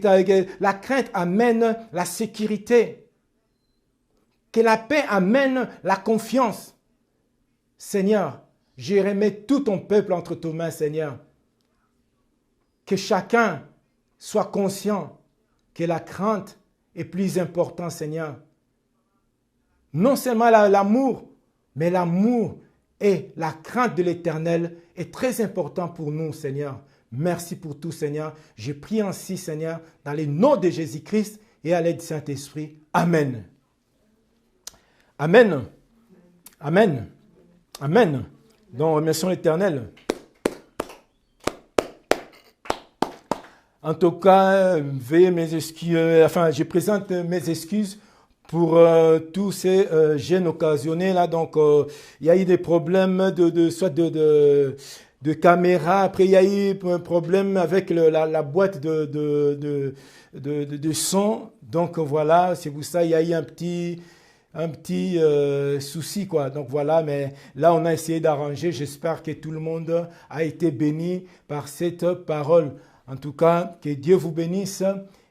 la crainte amène la sécurité, que la paix amène la confiance. Seigneur, je remets tout ton peuple entre tes mains, Seigneur. Que chacun soit conscient que la crainte est plus importante, Seigneur. Non seulement l'amour, mais l'amour et la crainte de l'Éternel est très important pour nous, Seigneur. Merci pour tout, Seigneur. Je prie ainsi, Seigneur, dans le nom de Jésus-Christ et à l'aide du Saint-Esprit. Amen. Amen. Amen. Amen. Donc, remercions l'Éternel. En tout cas, veuillez mes excuses, je présente mes excuses pour tous ces gênes occasionnés là. Donc, il y a eu des problèmes soit de caméra. Après, il y a eu un problème avec la boîte de son. Donc, voilà, c'est pour ça il y a eu un petit souci, quoi. Donc voilà, mais là on a essayé d'arranger. J'espère que tout le monde a été béni par cette parole. En tout cas, que Dieu vous bénisse.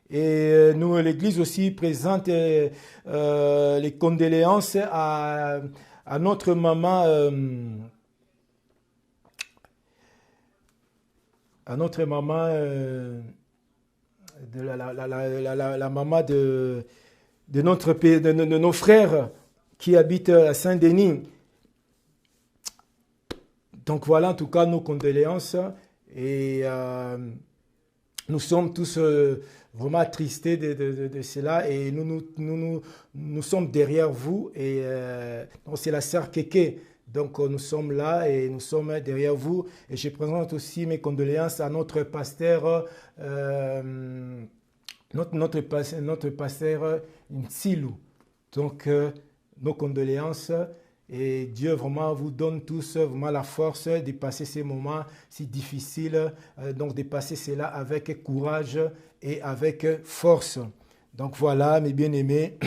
Et nous, l'Église aussi présente les condoléances à notre maman, la maman de notre pays, de nos frères qui habitent à Saint-Denis. Donc voilà, en tout cas, nos condoléances. Et nous sommes tous vraiment attristés de cela. Et nous sommes derrière vous. Et donc c'est la sœur Kéké. Donc nous sommes là et nous sommes derrière vous. Et je présente aussi mes condoléances à notre pasteur, notre pasteur Nsilou. Donc, nos condoléances et Dieu vraiment vous donne tous vraiment la force de passer ces moments si difficiles, donc de passer cela avec courage et avec force. Donc voilà, mes bien-aimés,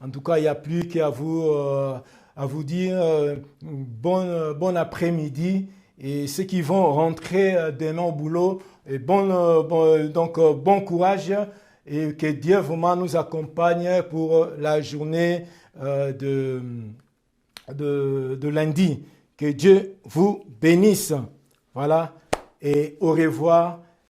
en tout cas, il n'y a plus qu'à vous dire bon après-midi et ceux qui vont rentrer demain au boulot, et bon courage. Et que Dieu vraiment nous accompagne pour la journée de lundi. Que Dieu vous bénisse. Voilà. Et au revoir.